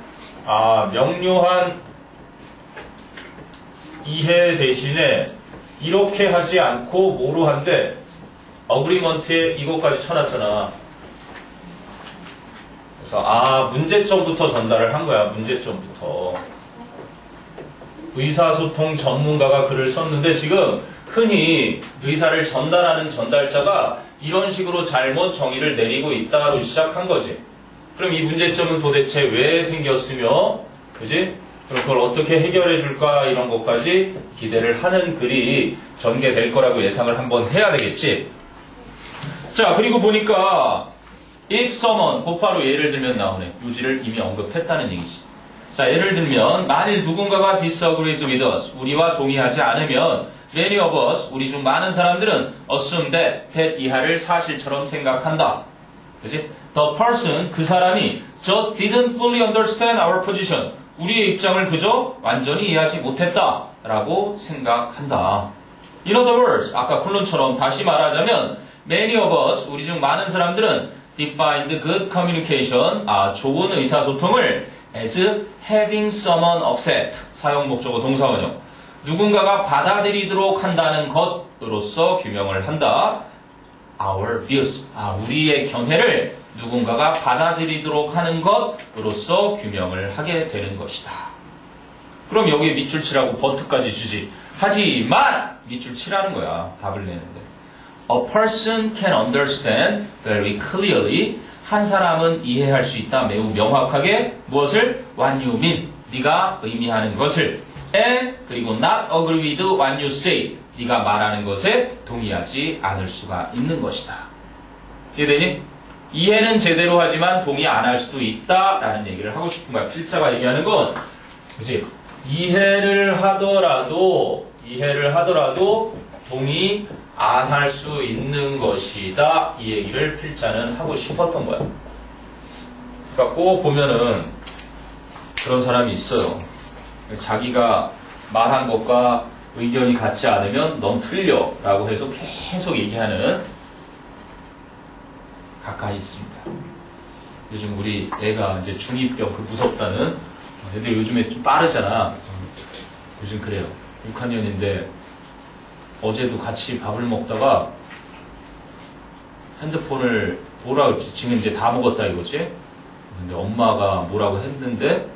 명료한 이해 대신에 이렇게 하지 않고 뭐로 한대? 어그리먼트에 이것까지 쳐놨잖아. 그래서 문제점부터 전달을 한 거야. 문제점부터. 의사소통 전문가가 글을 썼는데 지금 흔히 의사를 전달하는 전달자가 이런 식으로 잘못 정의를 내리고 있다로 시작한 거지. 그럼 이 문제점은 도대체 왜 생겼으며, 그지? 그럼 그걸 어떻게 해결해 줄까? 이런 것까지 기대를 하는 글이 전개될 거라고 예상을 한번 해야 되겠지. 자, 그리고 보니까 if someone, 곧바로 예를 들면 나오네. 요지를 이미 언급했다는 얘기지. 자, 예를 들면 만일 누군가가 disagrees with us, 우리와 동의하지 않으면 many of us, 우리 중 많은 사람들은 assume that 이하를 사실처럼 생각한다. 그치? The person, 그 사람이 just didn't fully understand our position. 우리의 입장을 그저 완전히 이해하지 못했다 라고 생각한다. In other words, 아까 콜론처럼 다시 말하자면 many of us, 우리 중 많은 사람들은 defined good communication, 좋은 의사소통을 as having someone accept, 사용 목적어 동사원형, 누군가가 받아들이도록 한다는 것으로서 규명을 한다. Our views, 우리의 견해를 누군가가 받아들이도록 하는 것으로서 규명을 하게 되는 것이다. 그럼 여기에 밑줄 치라고 버트까지 주지. 하지만 밑줄 치라는 거야. 답을 내는데. A person can understand very clearly. 한 사람은 이해할 수 있다. 매우 명확하게. 무엇을? What you mean. 네가 의미하는 것을. And 그리고 not agree with what you say. 네가 말하는 것에 동의하지 않을 수가 있는 것이다. 이해되니? 이해는 제대로 하지만 동의 안 할 수도 있다라는 얘기를 하고 싶은 거야. 필자가 얘기하는 건, 그치? 이해를 하더라도 동의 안 할 수 있는 것이다. 이 얘기를 필자는 하고 싶었던 거야. 그러니까 꼭 보면은 그런 사람이 있어요. 자기가 말한 것과 의견이 같지 않으면 넌 틀려 라고 해서 계속 얘기하는 가까이 있습니다. 요즘 우리 애가 이제 중2병 그 무섭다는 애들 요즘에 좀 빠르잖아. 요즘 그래요. 6학년인데 어제도 같이 밥을 먹다가 핸드폰을 뭐라 그러지? 지금 이제 다 먹었다 이거지? 근데 엄마가 뭐라고 했는데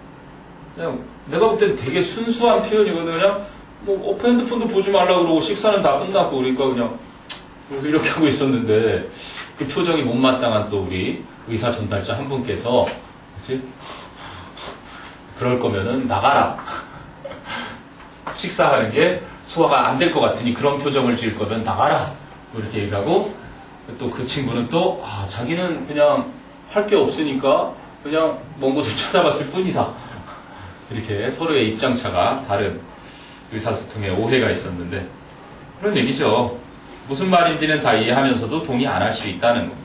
그냥 내가 볼 때 되게 순수한 표현이거든. 그냥 뭐 핸드폰도 보지 말라고 그러고 식사는 다 끝났고 그러니까 그냥 이렇게 하고 있었는데 그 표정이 못마땅한 또 우리 의사 전달자 한 분께서 그치? 그럴 거면은 나가라. 식사하는 게 소화가 안 될 것 같으니 그런 표정을 지을 거면 나가라. 뭐 이렇게 얘기를 하고 또 그 친구는 또 자기는 그냥 할 게 없으니까 그냥 먼 곳을 쳐다봤을 뿐이다. 이렇게 서로의 입장차가 다른 의사소통에 오해가 있었는데 그런 얘기죠. 무슨 말인지는 다 이해하면서도 동의 안 할 수 있다는 거.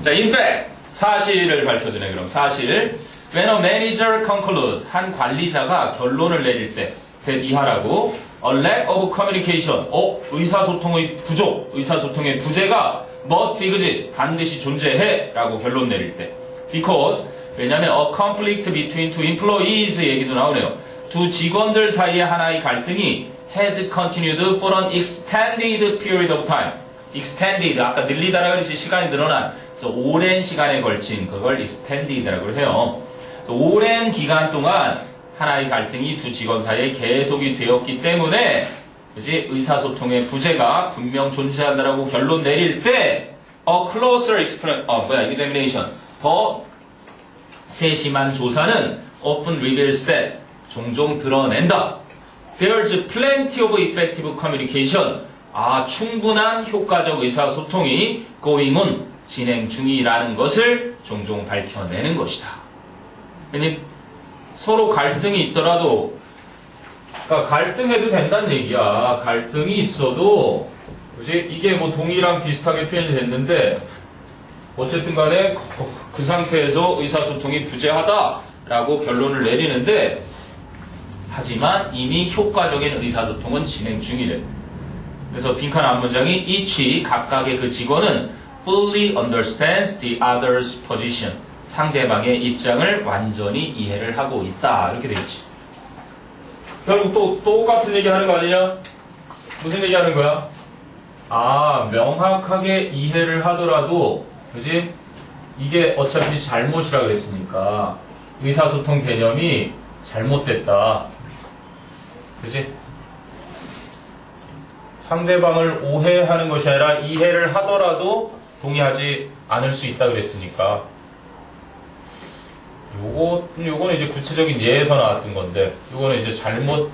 자, in fact, 사실을 밝혀주네. 그럼 사실. When a manager concludes, 한 관리자가 결론을 내릴 때, that 이하라고, a lack of communication, 의사소통의 부족, 의사소통의 부재가 must exist, 반드시 존재해, 라고 결론 내릴 때. Because, 왜냐면 a conflict between two employees 얘기도 나오네요. 두 직원들 사이에 하나의 갈등이 has continued for an extended period of time. extended, 아까 늘리다라 그랬지 시간이 늘어난. 그래서 오랜 시간에 걸친 그걸 extended라고 해요. 오랜 기간 동안 하나의 갈등이 두 직원 사이에 계속이 되었기 때문에 그지 의사소통의 부재가 분명 존재한다라고 결론 내릴 때 a closer examination 더 세심한 조사는 often reveals that 종종 드러낸다. There's plenty of effective communication. 충분한 효과적 의사소통이 going on, 진행 중이라는 것을 종종 밝혀내는 것이다. 왜냐면 서로 갈등이 있더라도, 그러니까 갈등해도 된다는 얘기야. 갈등이 있어도, 그지? 이게 뭐 동의랑 비슷하게 표현이 됐는데, 어쨌든 간에 그 상태에서 의사소통이 부재하다라고 결론을 내리는데, 하지만 이미 효과적인 의사소통은 진행 중이래. 그래서 빈칸 앞문장이 each 각각의 그 직원은 fully understands the other's position. 상대방의 입장을 완전히 이해를 하고 있다. 이렇게 돼 있지. 결국 또 똑같은 얘기 하는 거 아니냐? 무슨 얘기 하는 거야? 명확하게 이해를 하더라도, 그지? 이게 어차피 잘못이라 그랬으니까 의사소통 개념이 잘못됐다. 그지? 상대방을 오해하는 것이 아니라 이해를 하더라도 동의하지 않을 수 있다 그랬으니까 요거는 이제 구체적인 예에서 나왔던 건데 요거는 이제 잘못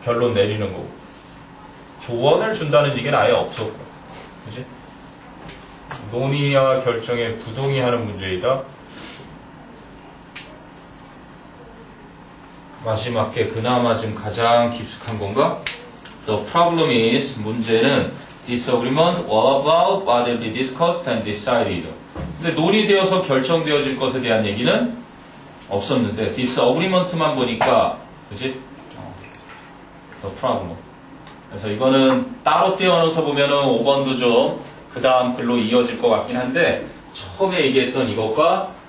결론 내리는 거고 조언을 준다는 얘기는 아예 없었고 그지? 논의와 결정에 부동의하는 문제이다. 마지막 게 그나마 지금 가장 깊숙한 건가? The problem is, 문제는 disagreement about what will be discussed and decided. 근데 논의되어서 결정되어질 것에 대한 얘기는 없었는데 disagreement만 보니까 그치? The problem. 그래서 이거는 따로 떼어넣어서 보면은 5번도 좀 그 다음 글로 이어질 것 같긴 한데 처음에 얘기했던 이것과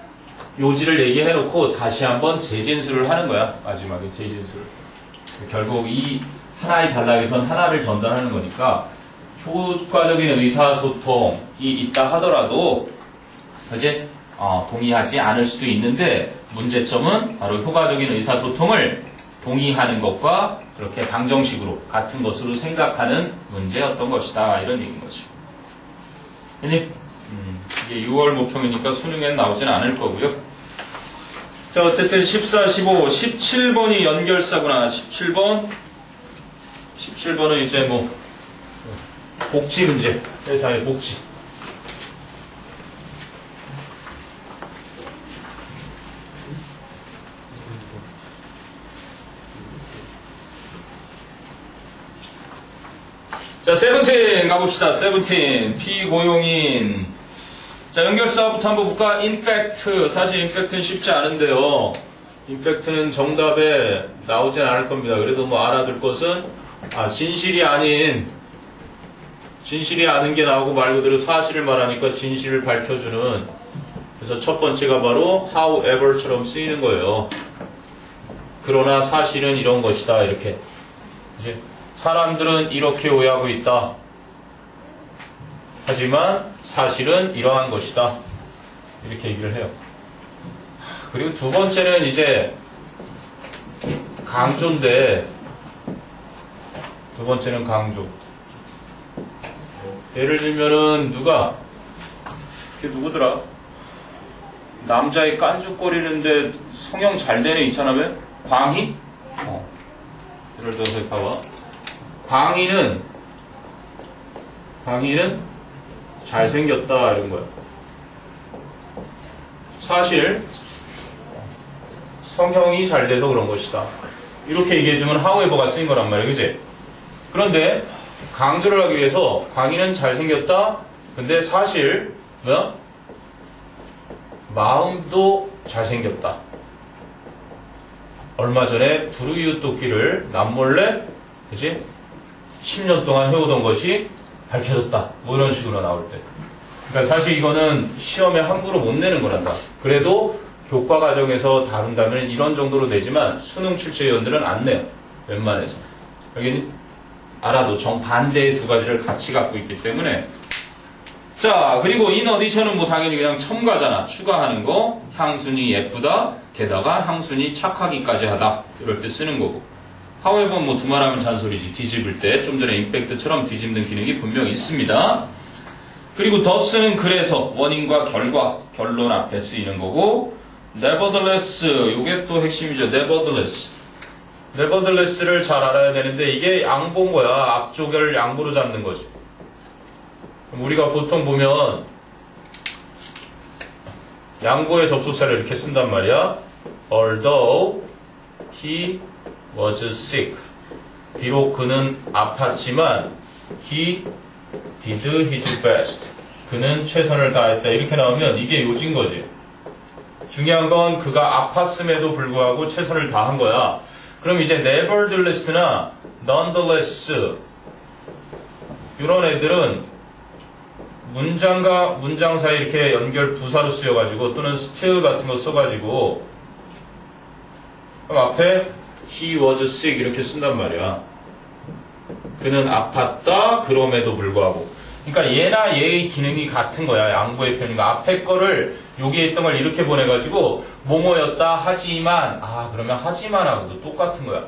요지를 얘기해놓고 다시 한번 재진술을 하는 거야. 마지막에 재진술. 결국 이 하나의 단락에선 하나를 전달하는 거니까 효과적인 의사소통이 있다 하더라도 이제 동의하지 않을 수도 있는데 문제점은 바로 효과적인 의사소통을 동의하는 것과 그렇게 방정식으로 같은 것으로 생각하는 문제였던 것이다. 이런 얘기인 거죠. 이게 6월 모평이니까 수능엔 나오진 않을 거고요. 자, 어쨌든 14, 15, 17번이 연결사구나. 17번은 이제 복지 문제. 회사의 복지. 자, 17 가봅시다. 17 피고용인. 자, 연결사부터 한번 볼까? 인팩트. 사실 인팩트는 쉽지 않은데요. 인팩트는 정답에 나오진 않을 겁니다. 그래도 알아둘 것은 진실이 아닌 게 나오고 말 그대로 사실을 말하니까 진실을 밝혀주는. 그래서 첫 번째가 바로 however처럼 쓰이는 거예요. 그러나 사실은 이런 것이다. 이렇게. 이제 사람들은 이렇게 오해하고 있다. 하지만 사실은 이러한 것이다. 이렇게 얘기를 해요. 그리고 두 번째는 이제 강조인데, 두 번째는 강조. 예를 들면은 그게 누구더라? 남자애 깐죽거리는데 성형 잘 되네 있잖아. 왜? 광희? 예를 들어서 봐봐. 광희는 잘생겼다 이런 거야. 사실 성형이 잘 돼서 그런 것이다. 이렇게 얘기해주면 however가 쓰인 거란 말이야. 그치? 그런데 강조를 하기 위해서 광희는 잘생겼다. 근데 사실 마음도 잘생겼다. 얼마 전에 불우이웃돕기를 남몰래 그치? 10년 동안 해오던 것이 밝혀졌다. 이런 식으로 나올 때. 그러니까 사실 이거는 시험에 함부로 못 내는 거란다. 그래도 교과 과정에서 다룬다면 이런 정도로 내지만 수능 출제위원들은 안 내요. 웬만해서. 여기는 알아도 정반대의 두 가지를 같이 갖고 있기 때문에. 자, 그리고 in addition은 당연히 그냥 첨가잖아. 추가하는 거. 향순이 예쁘다. 게다가 향순이 착하기까지 하다. 이럴 때 쓰는 거고. however 두말하면 잔소리지. 뒤집을 때 좀 전에 임팩트처럼 뒤집는 기능이 분명 있습니다. 그리고 thus는 그래서 원인과 결과, 결론 앞에 쓰이는 거고 nevertheless, 요게 또 핵심이죠. nevertheless를 잘 알아야 되는데 이게 양보인 거야. 앞쪽을 양보로 잡는 거지. 우리가 보통 보면 양보의 접속사를 이렇게 쓴단 말이야. although he was sick. 비록 그는 아팠지만 he did his best. 그는 최선을 다했다. 이렇게 나오면 이게 요지인 거지. 중요한 건 그가 아팠음에도 불구하고 최선을 다한 거야. 그럼 이제 nevertheless나 nonetheless 이런 애들은 문장과 문장 사이 이렇게 연결 부사로 쓰여가지고 또는 still 같은 거 써가지고 그럼 앞에 he was sick 이렇게 쓴단 말이야. 그는 아팠다 그럼에도 불구하고. 그러니까 얘나 얘의 기능이 같은 거야. 양보의 편이니까 앞에 거를 여기에 있던 걸 이렇게 보내가지고 뭐뭐였다 하지만 그러면 하지만하고도 똑같은 거야.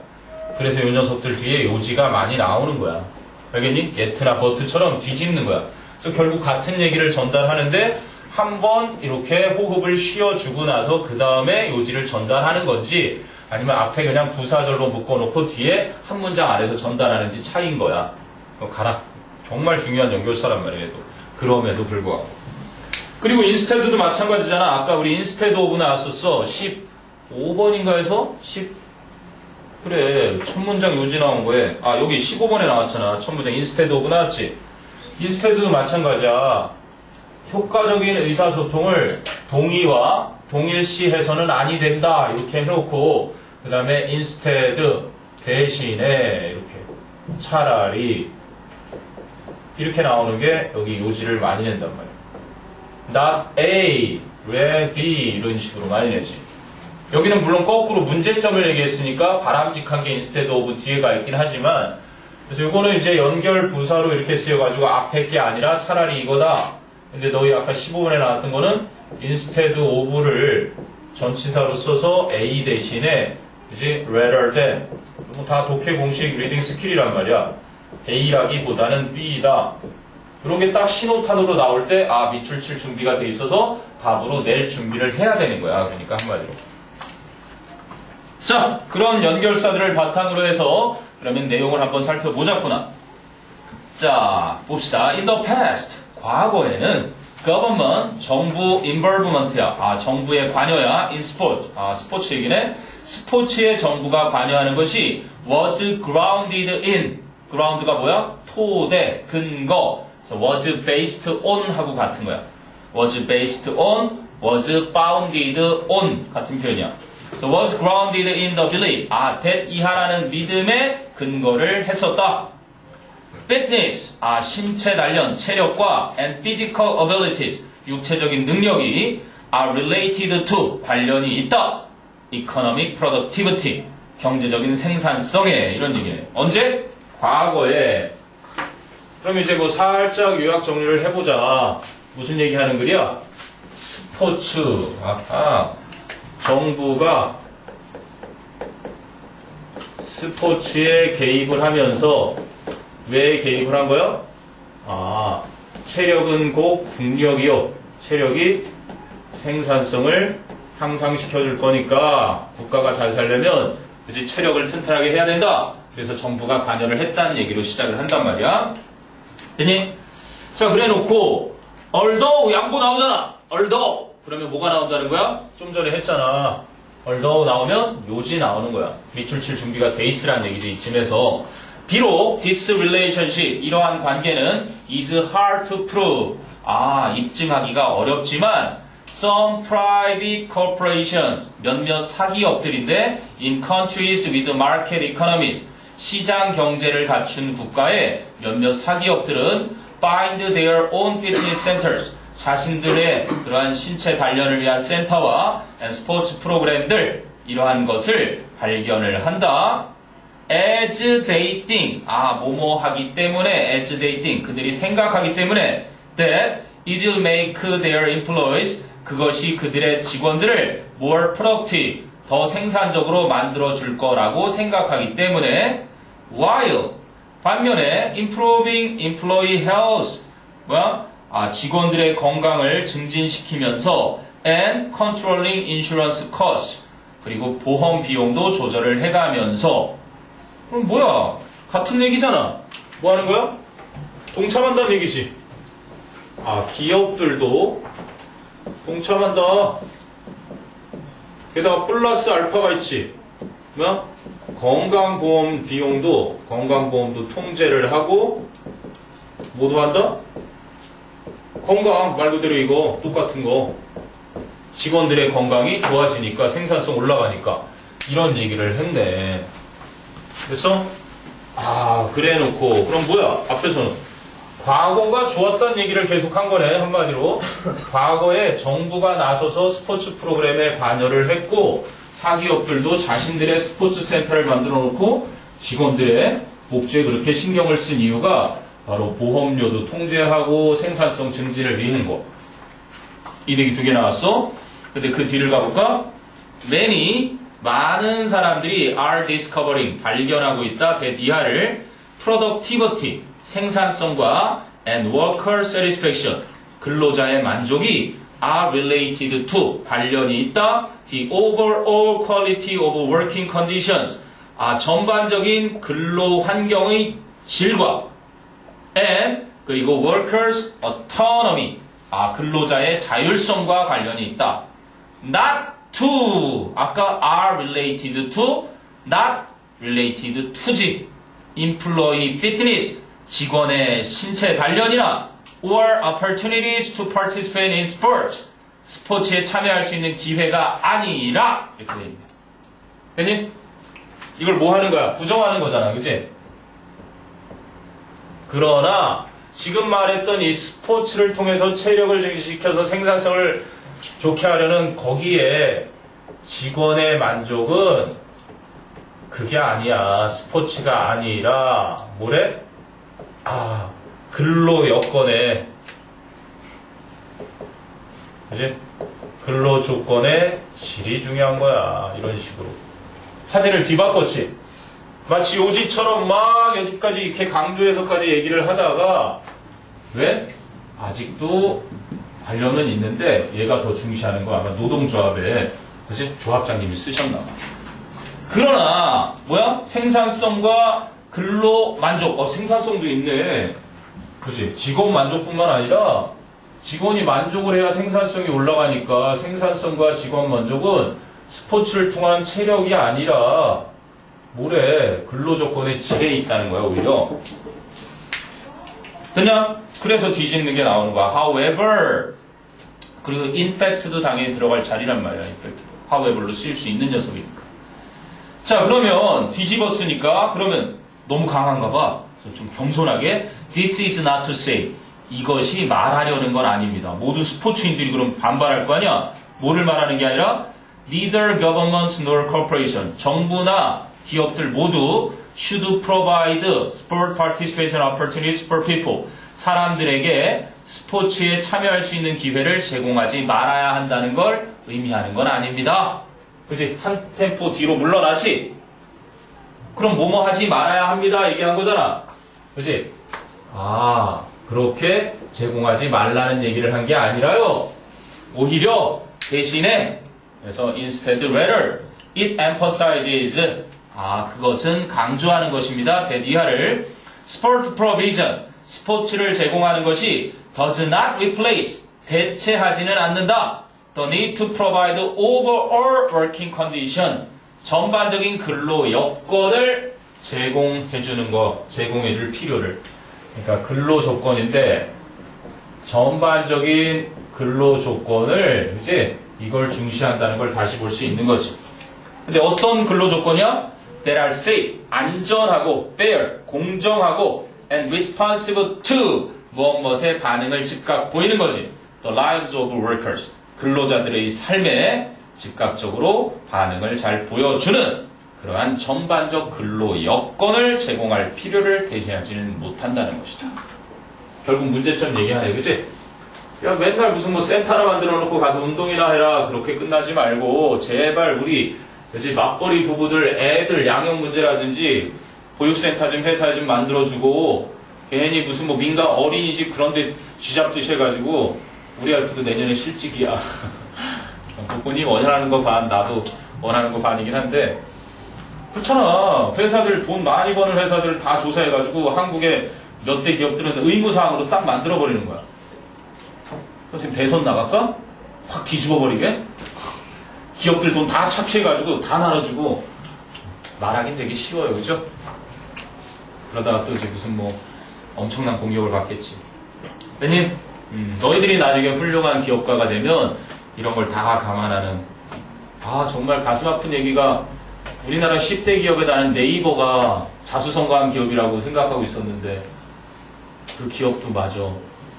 그래서 이 녀석들 뒤에 요지가 많이 나오는 거야. 알겠니? yet나 but처럼 뒤집는 거야. 그래서 결국 같은 얘기를 전달하는데 한번 이렇게 호흡을 쉬어주고 나서 그 다음에 요지를 전달하는 건지 아니면 앞에 그냥 부사절로 묶어놓고 뒤에 한 문장 안에서 전달하는지 차이인 거야. 가라. 정말 중요한 연결사란 말이에요. 그럼에도 불구하고. 그리고 instead도 마찬가지잖아. 아까 우리 instead of 나왔었어. 15번인가에서 그래. 첫 문장 요지 나온 거에 여기 15번에 나왔잖아. 첫 문장 instead of 나왔지. instead도 마찬가지야. 효과적인 의사소통을 동의와 동일시해서는 아니 된다. 이렇게 해놓고 그 다음에 instead 대신에 이렇게 차라리 이렇게 나오는 게 여기 요지를 많이 낸단 말이야. not A, 왜 B 이런 식으로 많이 내지. 여기는 물론 거꾸로 문제점을 얘기했으니까 바람직한 게 instead of 뒤에가 있긴 하지만 그래서 이거는 이제 연결 부사로 이렇게 쓰여가지고 앞에 게 아니라 차라리 이거다. 근데 너희 아까 15분에 나왔던 거는 instead of를 전치사로 써서 A 대신에 그지 rather than 다 독해 공식 리딩 스킬이란 말이야. A라기보다는 B다. 그런 게 딱 신호탄으로 나올 때 밑줄 칠 준비가 돼 있어서 답으로 낼 준비를 해야 되는 거야. 그러니까 한마디로. 자, 그런 연결사들을 바탕으로 해서 그러면 내용을 한번 살펴보자꾸나. 자, 봅시다. In the past, 과거에는 government, 정부 involvement야. 정부의 관여야. in sport. 스포츠 얘기네. 스포츠에 정부가 관여하는 것이 was grounded in. ground가 뭐야? 토대, 근거. 그래서 was based on 하고 같은 거야. was based on, was founded on 같은 표현이야. So was grounded in the belief. that 이하라는 믿음에 근거를 했었다. Fitness. 신체 단련, 체력과 and physical abilities. 육체적인 능력이 are related to. 관련이 있다. Economic productivity. 경제적인 생산성에. 이런 얘기네. 언제? 과거에. 그럼 이제 뭐 살짝 요약 정리를 해보자. 무슨 얘기 하는 거야? 스포츠. 정부가 스포츠에 개입을 하면서 왜 개입을 한 거야? 체력은 곧 국력이요. 체력이 생산성을 향상시켜줄 거니까 국가가 잘 살려면 그치 체력을 튼튼하게 해야 된다. 그래서 정부가 관여를 했다는 얘기로 시작을 한단 말이야. 됐니? 자, 그래 놓고 although 양보 나오잖아. although 그러면 뭐가 나온다는 거야? 좀 전에 했잖아. although 나오면 요지 나오는 거야. 밑줄 칠 준비가 돼 있으라는 얘기도 이쯤에서 비록 this relationship 이러한 관계는 is hard to prove 입증하기가 어렵지만 some private corporations 몇몇 사기업들인데 in countries with market economies 시장 경제를 갖춘 국가의 몇몇 사기업들은 find their own fitness centers 자신들의 그러한 신체 단련을 위한 센터와 스포츠 프로그램들 이러한 것을 발견을 한다. As they think 뭐뭐 하기 때문에 as they think 그들이 생각하기 때문에 that it will make their employees 그것이 그들의 직원들을 more productive 더 생산적으로 만들어 줄 거라고 생각하기 때문에 while 반면에 improving employee health 직원들의 건강을 증진시키면서 and controlling insurance costs 그리고 보험 비용도 조절을 해가면서 그럼 뭐야? 같은 얘기잖아. 뭐 하는 거야? 동참한다는 얘기지. 기업들도 동참한다. 게다가 플러스 알파가 있지. 뭐야? 건강보험도 통제를 하고 모두 한다? 건강 말 그대로 이거 똑같은 거. 직원들의 건강이 좋아지니까 생산성 올라가니까 이런 얘기를 했네. 됐어? 그래 놓고 그럼 뭐야? 앞에서는 과거가 좋았다는 얘기를 계속 한 거네. 한마디로 과거에 정부가 나서서 스포츠 프로그램에 관여를 했고 사기업들도 자신들의 스포츠 센터를 만들어 놓고 직원들의 복지에 그렇게 신경을 쓴 이유가 바로 보험료도 통제하고 생산성 증진을 위한 거. 이 얘기 두 개 나왔어. 근데 그 뒤를 가볼까? 많은 사람들이 are discovering 발견하고 있다. 그 이하를 productivity 생산성과 and worker satisfaction 근로자의 만족이 are related to 관련이 있다. The overall quality of working conditions 전반적인 근로 환경의 질과 and 그리고 workers autonomy 근로자의 자율성과 관련이 있다. Not to 아까 are related to not related to지 employee fitness 직원의 신체 단련이나 or opportunities to participate in sport 스포츠에 참여할 수 있는 기회가 아니라 이렇게 되어 있네. 됐니? 이걸 뭐 하는 거야? 부정하는 거잖아. 그치? 그러나 지금 말했던 이 스포츠를 통해서 체력을 증식시켜서 생산성을 좋게 하려는 거기에 직원의 만족은 그게 아니야. 스포츠가 아니라 뭐래? 근로 여건에, 그지? 근로 조건의 질이 중요한 거야. 이런 식으로 화제를 뒤바꿨지. 마치 요지처럼 막 여기까지 이렇게 강조해서까지 얘기를 하다가 왜? 아직도 관련은 있는데 얘가 더 중시하는 거 아마 노동조합에, 그지? 조합장님이 쓰셨나 봐. 그러나 뭐야? 생산성과 근로 만족. 생산성도 있네. 그지? 직원 만족뿐만 아니라 직원이 만족을 해야 생산성이 올라가니까 생산성과 직원 만족은 스포츠를 통한 체력이 아니라 뭐래? 근로조건의 질에 있다는 거야, 오히려. 그냥 그래서 뒤집는 게 나오는 거야. However, 그리고 in fact도 당연히 들어갈 자리란 말이야. in fact. however로 쓰일 수 있는 녀석이니까. 자, 그러면 뒤집었으니까 그러면 너무 강한가 봐. 그래서 좀 겸손하게 This is not to say. 이것이 말하려는 건 아닙니다. 모두 스포츠인들이 그럼 반발할 거 아니야? 뭐를 말하는 게 아니라 Neither government nor corporation. 정부나 기업들 모두 should provide sport participation opportunities for people. 사람들에게 스포츠에 참여할 수 있는 기회를 제공하지 말아야 한다는 걸 의미하는 건 아닙니다. 그치? 한 템포 뒤로 물러나지? 그럼 뭐뭐 하지 말아야 합니다. 얘기한 거잖아. 그치? 그렇게 제공하지 말라는 얘기를 한 게 아니라요. 오히려 대신에, 그래서 instead rather, it emphasizes, 그것은 강조하는 것입니다. 이하를 sport provision, 스포츠를 제공하는 것이 does not replace, 대체하지는 않는다. The need to provide overall working condition, 전반적인 근로 여건을 제공해주는 거, 제공해줄 필요를. 그러니까 근로 조건인데 전반적인 근로 조건을 이제 이걸 중시한다는 걸 다시 볼 수 있는 거지. 근데 어떤 근로 조건이야? That are safe, 안전하고 fair, 공정하고 and responsive to 무엇에 반응을 즉각 보이는 거지. The lives of workers, 근로자들의 삶에 즉각적으로 반응을 잘 보여주는 그러한 전반적 근로 여건을 제공할 필요를 대시하지는 못한다는 것이다. 결국 문제점 얘기하네, 그치? 야, 맨날 무슨 뭐 센터나 만들어 놓고 가서 운동이나 해라. 그렇게 끝나지 말고, 제발 우리, 그치? 맞벌이 부부들 애들 양육 문제라든지, 보육센터 좀 회사에 좀 만들어주고, 괜히 무슨 뭐 민간 어린이집 그런데 쥐잡듯이 해가지고, 우리 와이프도 내년에 실직이야. 부모님 원하는 거 반, 나도 원하는 거 반이긴 한데, 그렇잖아. 회사들, 돈 많이 버는 회사들 다 조사해가지고 한국의 몇 대 기업들은 의무사항으로 딱 만들어버리는 거야. 지금 대선 나갈까? 확 뒤집어버리게? 기업들 돈 다 착취해가지고 다 나눠주고 말하긴 되게 쉬워요. 그죠? 그러다가 또 이제 무슨 뭐 엄청난 공격을 받겠지. 왜냐면 너희들이 나중에 훌륭한 기업가가 되면 이런 걸 다 감안하는 정말 가슴 아픈 얘기가 우리나라 10대 기업에 나는 네이버가 자수성가한 기업이라고 생각하고 있었는데 그 기업도 맞아.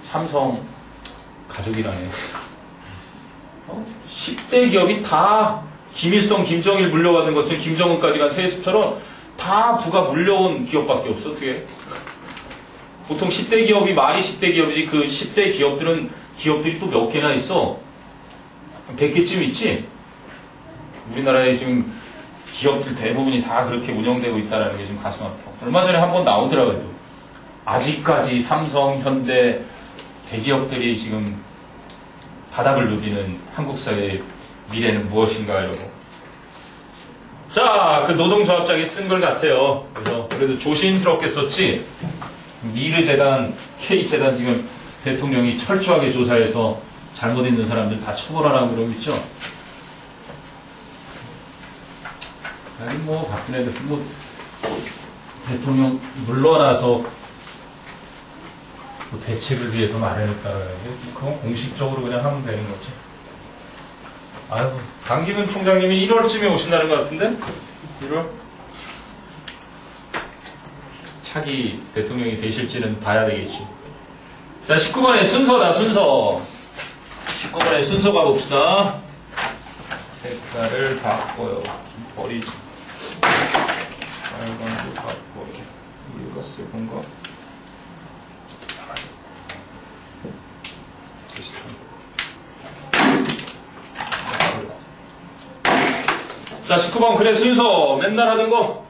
삼성 가족이라네. 10대 기업이 다 김일성, 김정일 물려받은 것처럼 김정은까지 간 세습처럼 다 부가 물려온 기업밖에 없어. 어떻게? 보통 10대 기업이 말이 10대 기업이지 그 10대 기업들이 또 몇 개나 있어? 100개쯤 있지? 우리나라에 지금 기업들 대부분이 다 그렇게 운영되고 있다는 게 좀 가슴 아파. 얼마 전에 한 번 나오더라고요. 아직까지 삼성, 현대, 대기업들이 지금 바닥을 누비는 한국 사회의 미래는 무엇인가 이러고. 자, 그 노동조합장이 쓴 걸 같아요. 그래서 그래도 조심스럽게 썼지. 미르재단, K재단 지금 대통령이 철저하게 조사해서 잘못 있는 사람들 다 처벌하라고 그러고 있죠. 아니 뭐 박근혜 뭐 대통령 물러나서 뭐 대책을 위해서 마련했다라는 게 그건 공식적으로 그냥 하면 되는 거지. 강기문 총장님이 1월쯤에 오신다는 것 같은데? 1월? 차기 대통령이 되실지는 봐야 되겠지. 자, 19번의 순서다, 순서. 19번의 순서 가봅시다. 색깔을 바꿔요. 좀 버리지. 빨간도 바꿔요. 이유가 세건가? 자, 19번 글의 순서. 맨날 하던 거.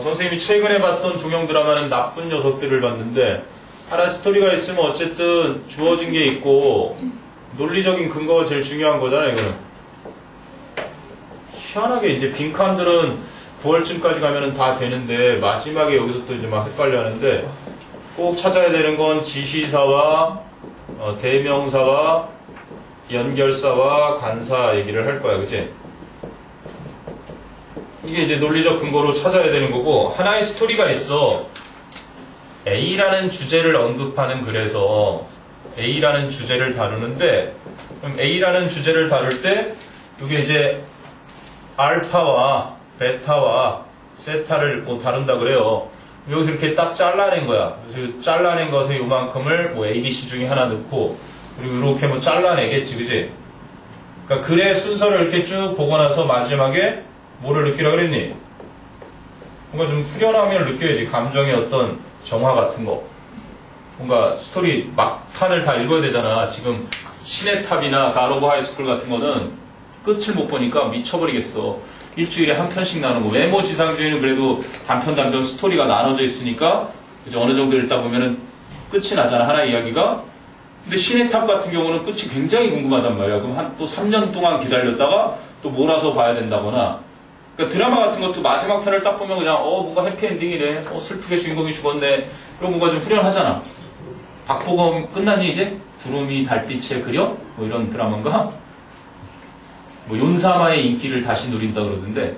선생님이 최근에 봤던 종영 드라마는 나쁜 녀석들을 봤는데, 하나 스토리가 있으면 어쨌든 주어진 게 있고, 논리적인 근거가 제일 중요한 거잖아요, 이거는. 희한하게 이제 빈칸들은 9월쯤까지 가면은 다 되는데, 마지막에 여기서 또 이제 막 헷갈려 하는데, 꼭 찾아야 되는 건 지시사와, 대명사와, 연결사와 관사 얘기를 할 거야, 그치? 이게 이제 논리적 근거로 찾아야 되는 거고, 하나의 스토리가 있어. A라는 주제를 언급하는 글에서 A라는 주제를 다루는데, 그럼 A라는 주제를 다룰 때, 이게 이제 알파와 베타와 세타를 뭐 다룬다 그래요. 여기서 이렇게 딱 잘라낸 거야. 그래서 잘라낸 것의 요만큼을 뭐 A, B, C 중에 하나 넣고, 그리고 이렇게 뭐 잘라내겠지, 그지? 그러니까 글의 순서를 이렇게 쭉 보고 나서 마지막에 뭐를 느끼라 그랬니? 뭔가 좀 후련함을 느껴야지. 감정의 어떤 정화 같은 거. 뭔가 스토리 막판을 다 읽어야 되잖아. 지금 신의 탑이나 가로브 하이스쿨 같은 거는 끝을 못 보니까 미쳐버리겠어. 일주일에 한 편씩 나누고, 외모 지상주의는 그래도 단편 스토리가 나눠져 있으니까 이제 어느 정도 읽다 보면은 끝이 나잖아, 하나 이야기가. 근데 신의 탑 같은 경우는 끝이 굉장히 궁금하단 말이야. 그럼 또 3년 동안 기다렸다가 또 몰아서 봐야 된다거나. 그러니까 드라마 같은 것도 마지막 편을 딱 보면 그냥 뭔가 해피엔딩이네, 슬프게 주인공이 죽었네, 그럼 뭔가 좀 후련하잖아. 박보검 끝났니 이제? 구름이 달빛에 그려? 뭐 이런 드라마인가? 뭐 윤사마의 인기를 다시 누린다 그러던데,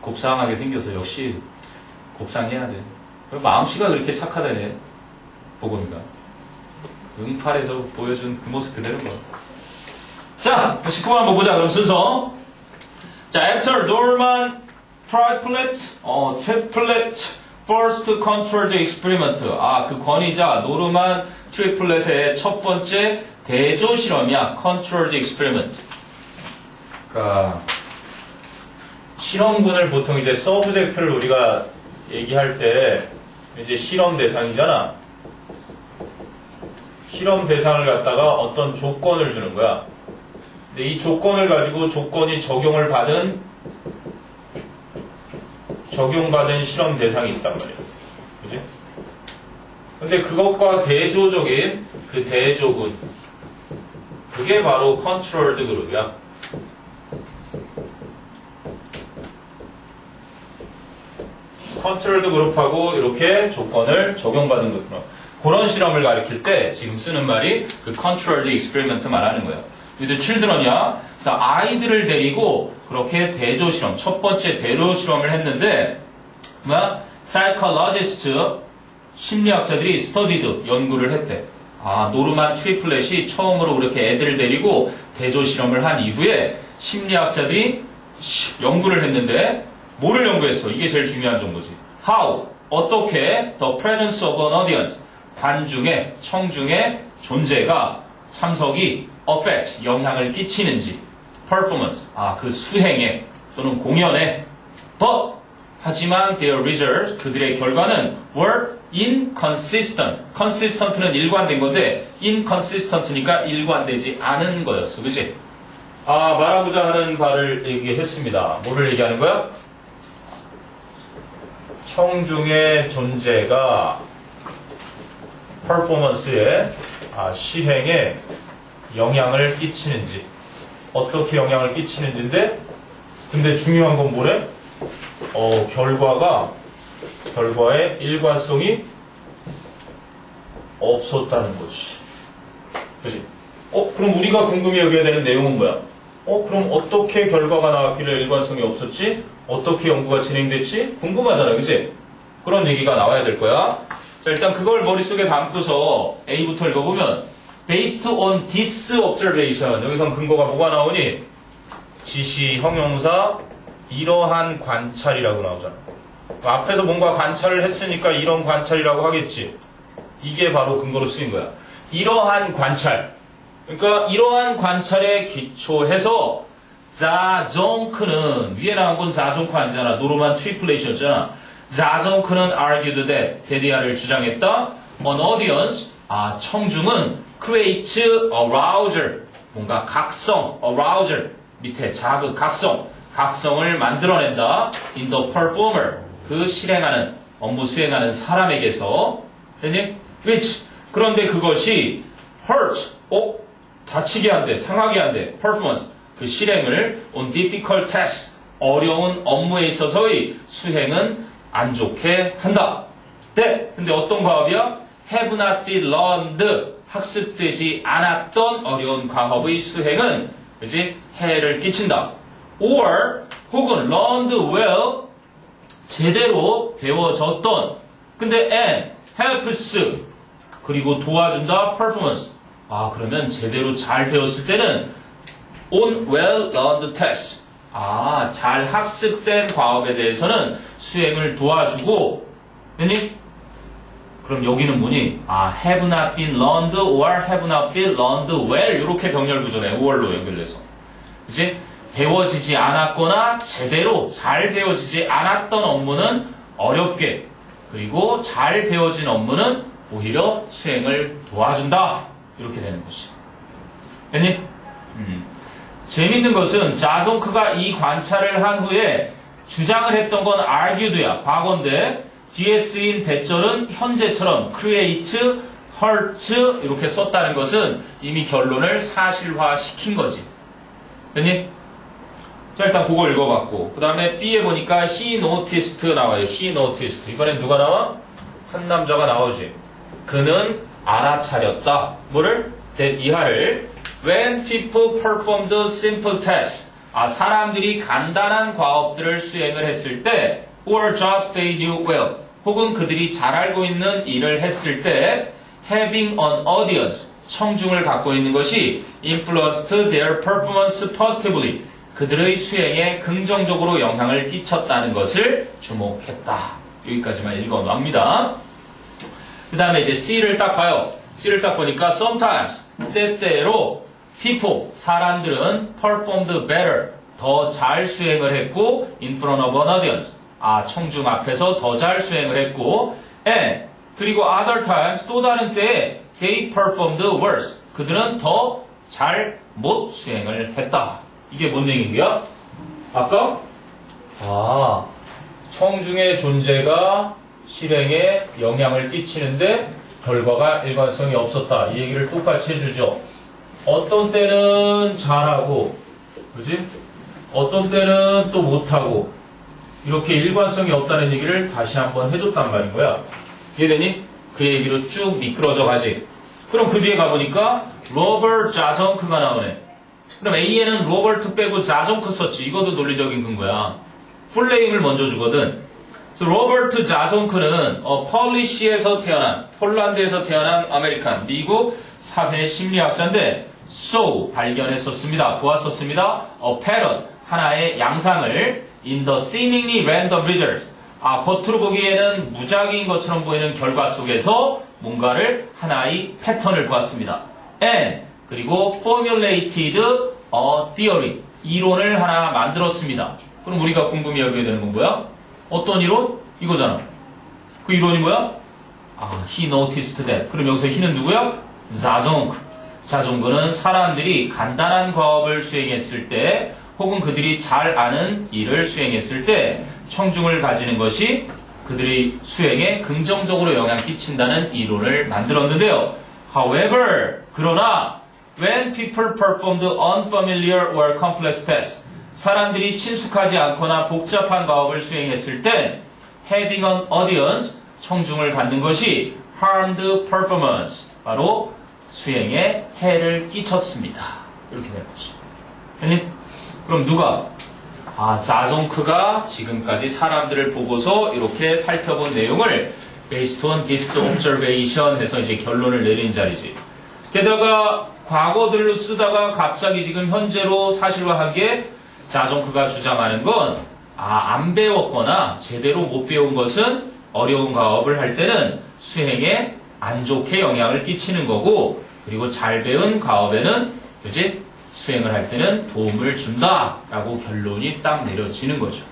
곱상하게 생겨서 역시 곱상해야 돼. 마음씨가 그렇게 착하다네, 보검이가. 응팔에서 보여준 그 모습 그대로인 거야. 자, 19번 한번 보자. 그럼 순서. 자, after Norman triplet first control the experiment. 그 권위자 노르만 트리플렛의 첫 번째 대조 실험이야. control the experiment. 그러니까 실험군을 보통 이제 서브젝트를 우리가 얘기할 때 이제 실험 대상이잖아. 실험 대상을 갖다가 어떤 조건을 주는 거야. 근데 이 조건을 가지고 조건이 적용받은 실험 대상이 있단 말이야. 그지? 근데 그것과 대조적인 그 대조군, 그게 바로 컨트롤드 그룹이야. 컨트롤드 그룹하고 이렇게 조건을 적용받은 것들, 그런 실험을 가리킬 때 지금 쓰는 말이 그 controlled experiment 말하는 거예요. 이들 children이야. 그래서 아이들을 데리고 그렇게 대조 실험, 첫 번째 대조 실험을 했는데, psychologist, 심리학자들이 studied, 연구를 했대. 노르만 트리플렛이 처음으로 그렇게 애들을 데리고 대조 실험을 한 이후에 심리학자들이 연구를 했는데, 뭐를 연구했어? 이게 제일 중요한 정보지. How, 어떻게 the presence of an audience, 관중의, 청중의 존재가, 참석이 affect, 영향을 끼치는지, performance, 그 수행에 또는 공연에, but, 하지만 their results, 그들의 결과는 were inconsistent. consistent는 일관된 건데 inconsistent니까 일관되지 않은 거였어. 그치? 말하고자 하는 바를 얘기했습니다. 뭐를 얘기하는 거야? 청중의 존재가 퍼포먼스에, 시행에 영향을 끼치는지, 어떻게 영향을 끼치는지인데, 근데 중요한 건 뭐래? 결과의 일관성이 없었다는 거지. 그치? 그럼 우리가 궁금해 여겨야 되는 내용은 뭐야? 그럼 어떻게 결과가 나왔길래 일관성이 없었지? 어떻게 연구가 진행됐지? 궁금하잖아, 그치? 그런 얘기가 나와야 될 거야. 자, 일단 그걸 머릿속에 담고서 A부터 읽어보면, based on this observation. 여기선 근거가 뭐가 나오니? 지시, 형용사, 이러한 관찰이라고 나오잖아. 앞에서 뭔가 관찰을 했으니까 이런 관찰이라고 하겠지. 이게 바로 근거로 쓰인 거야. 이러한 관찰. 그러니까 이러한 관찰에 기초해서 자종크는 위에 나온 건 자종크 아니잖아. 노르만 트리플레이션이었잖아. 자종크는 argued that 데디아를 주장했다. An audience 청중은 creates arousal 뭔가 각성 arousal 밑에 자극 각성을 만들어낸다. In the performer 그 실행하는 업무 수행하는 사람에게서 됐니? Which 그런데 그것이 hurt 다치게 한대 상하게 한대 performance 그 실행을 on difficult task 어려운 업무에 있어서의 수행은 안 좋게 한다. 네, 근데 어떤 과업이야? have not been learned 학습되지 않았던 어려운 과업의 수행은 그지 해를 끼친다. or 혹은 learned well 제대로 배워졌던 근데 and helps 그리고 도와준다 performance 그러면 제대로 잘 배웠을 때는 on well learned tests 잘 학습된 과업에 대해서는 수행을 도와주고 됐니? 그럼 여기는 뭐니? have not been learned or have not been learned well 이렇게 병렬 구조네. or로 연결돼서 그치? 배워지지 않았거나 제대로 잘 배워지지 않았던 업무는 어렵게 그리고 잘 배워진 업무는 오히려 수행을 도와준다. 이렇게 되는 것이. 됐니? 재밌는 것은 자송크가 이 관찰을 한 후에 주장을 했던 건 argued야. 과거인데 뒤에 쓰인 대절은 현재처럼 create, hurt 이렇게 썼다는 것은 이미 결론을 사실화시킨 거지. 됐니? 자 일단 그거 읽어봤고 그 다음에 B에 보니까 he noticed 나와요. he noticed 이번엔 누가 나와? 한 남자가 나오지. 그는 알아차렸다. 뭐를? 이하를 when people performed simple tasks 사람들이 간단한 과업들을 수행을 했을 때 or jobs they knew well 혹은 그들이 잘 알고 있는 일을 했을 때 having an audience 청중을 갖고 있는 것이 influenced their performance positively 그들의 수행에 긍정적으로 영향을 끼쳤다는 것을 주목했다. 여기까지만 읽어놓습니다. 그 다음에 이제 C를 딱 봐요. C를 딱 보니까 sometimes 때때로 people 사람들은 performed better 더 잘 수행을 했고 in front of an audience 청중 앞에서 더 잘 수행을 했고 and 그리고 other times 또 다른 때에 they performed worse 그들은 더 잘 못 수행을 했다. 이게 뭔 얘기야? 아까 청중의 존재가 실행에 영향을 끼치는데 결과가 일관성이 없었다. 이 얘기를 똑같이 해주죠. 어떤 때는 잘하고, 그지? 어떤 때는 또 못하고, 이렇게 일관성이 없다는 얘기를 다시 한번 해줬단 말인 거야. 이해되니? 그 얘기로 쭉 미끄러져 가지. 그럼 그 뒤에 가보니까, 로버트 자정크가 나오네. 그럼 A에는 로버트 빼고 자정크 썼지. 이것도 논리적인 근거야. 풀네임을 먼저 주거든. 그래서 로버트 자송크는 폴리시에서 태어난 폴란드에서 태어난 아메리칸 미국 사회 심리학자인데 so 발견했었습니다. 보았었습니다. pattern 하나의 양상을 in the seemingly random result 겉으로 보기에는 무작위인 것처럼 보이는 결과 속에서 뭔가를 하나의 패턴을 보았습니다. and 그리고 formulated a theory 이론을 하나 만들었습니다. 그럼 우리가 궁금해 여겨야 되는 건 뭐야? 어떤 이론? 이거잖아. 그 이론이 뭐야? he noticed that. 그럼 여기서 he는 누구야? 자종크. 자종크는 사람들이 간단한 과업을 수행했을 때 혹은 그들이 잘 아는 일을 수행했을 때 청중을 가지는 것이 그들의 수행에 긍정적으로 영향 끼친다는 이론을 만들었는데요. However, 그러나 when people performed unfamiliar or complex tasks 사람들이 친숙하지 않거나 복잡한 과업을 수행했을 때 having an audience, 청중을 갖는 것이 harmed performance, 바로 수행에 해를 끼쳤습니다. 이렇게 되는 것이죠. 그럼 누가? 자종크가 지금까지 사람들을 보고서 이렇게 살펴본 내용을 based on this observation 해서 이제 결론을 내린 자리지. 게다가 과거들로 쓰다가 갑자기 지금 현재로 사실화한 게 자종크가 주장하는 건 안 배웠거나 제대로 못 배운 것은 어려운 과업을 할 때는 수행에 안 좋게 영향을 끼치는 거고, 그리고 잘 배운 과업에는, 그지? 수행을 할 때는 도움을 준다라고 결론이 딱 내려지는 거죠.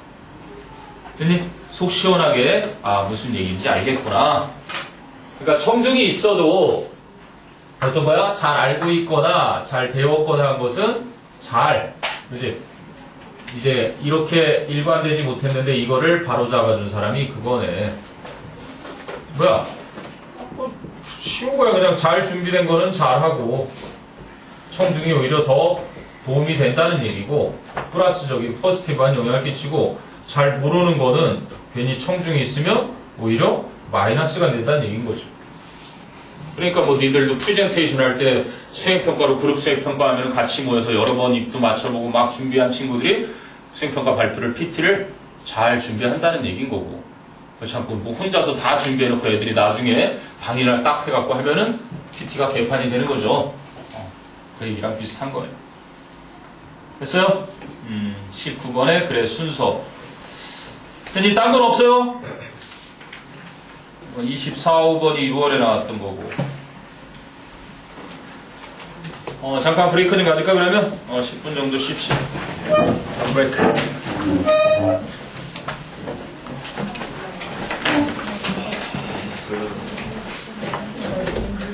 됐니? 속 시원하게, 무슨 얘기인지 알겠구나. 그러니까 청중이 있어도, 어떤 거야? 잘 알고 있거나, 잘 배웠거나 한 것은 그지? 이제 이렇게 일관되지 못했는데 이거를 바로 잡아준 사람이 그거네. 뭐야? 쉬운 거야. 그냥 잘 준비된 거는 잘하고 청중이 오히려 더 도움이 된다는 얘기고, 플러스적인 포지티브한 영향을 끼치고, 잘 모르는 거는 괜히 청중이 있으면 오히려 마이너스가 된다는 얘기인 거죠. 그러니까 뭐 니들도 프레젠테이션 할 때 수행평가로 그룹 수행평가 하면 같이 모여서 여러 번 입도 맞춰보고 막 준비한 친구들이 수행평가 발표를 PT를 잘 준비한다는 얘기인 거고, 자꾸 뭐 혼자서 다 준비해놓고 애들이 나중에 당일날 딱 해갖고 하면은 PT가 개판이 되는 거죠. 그 얘기랑 비슷한 거예요. 됐어요? 19번에 그래 순서. 괜히 딴 건 없어요? 24, 5번이 6월에 나왔던 거고. 잠깐 브레이크 좀 가질까 그러면? 10분 정도 쉽시다. 브레이크.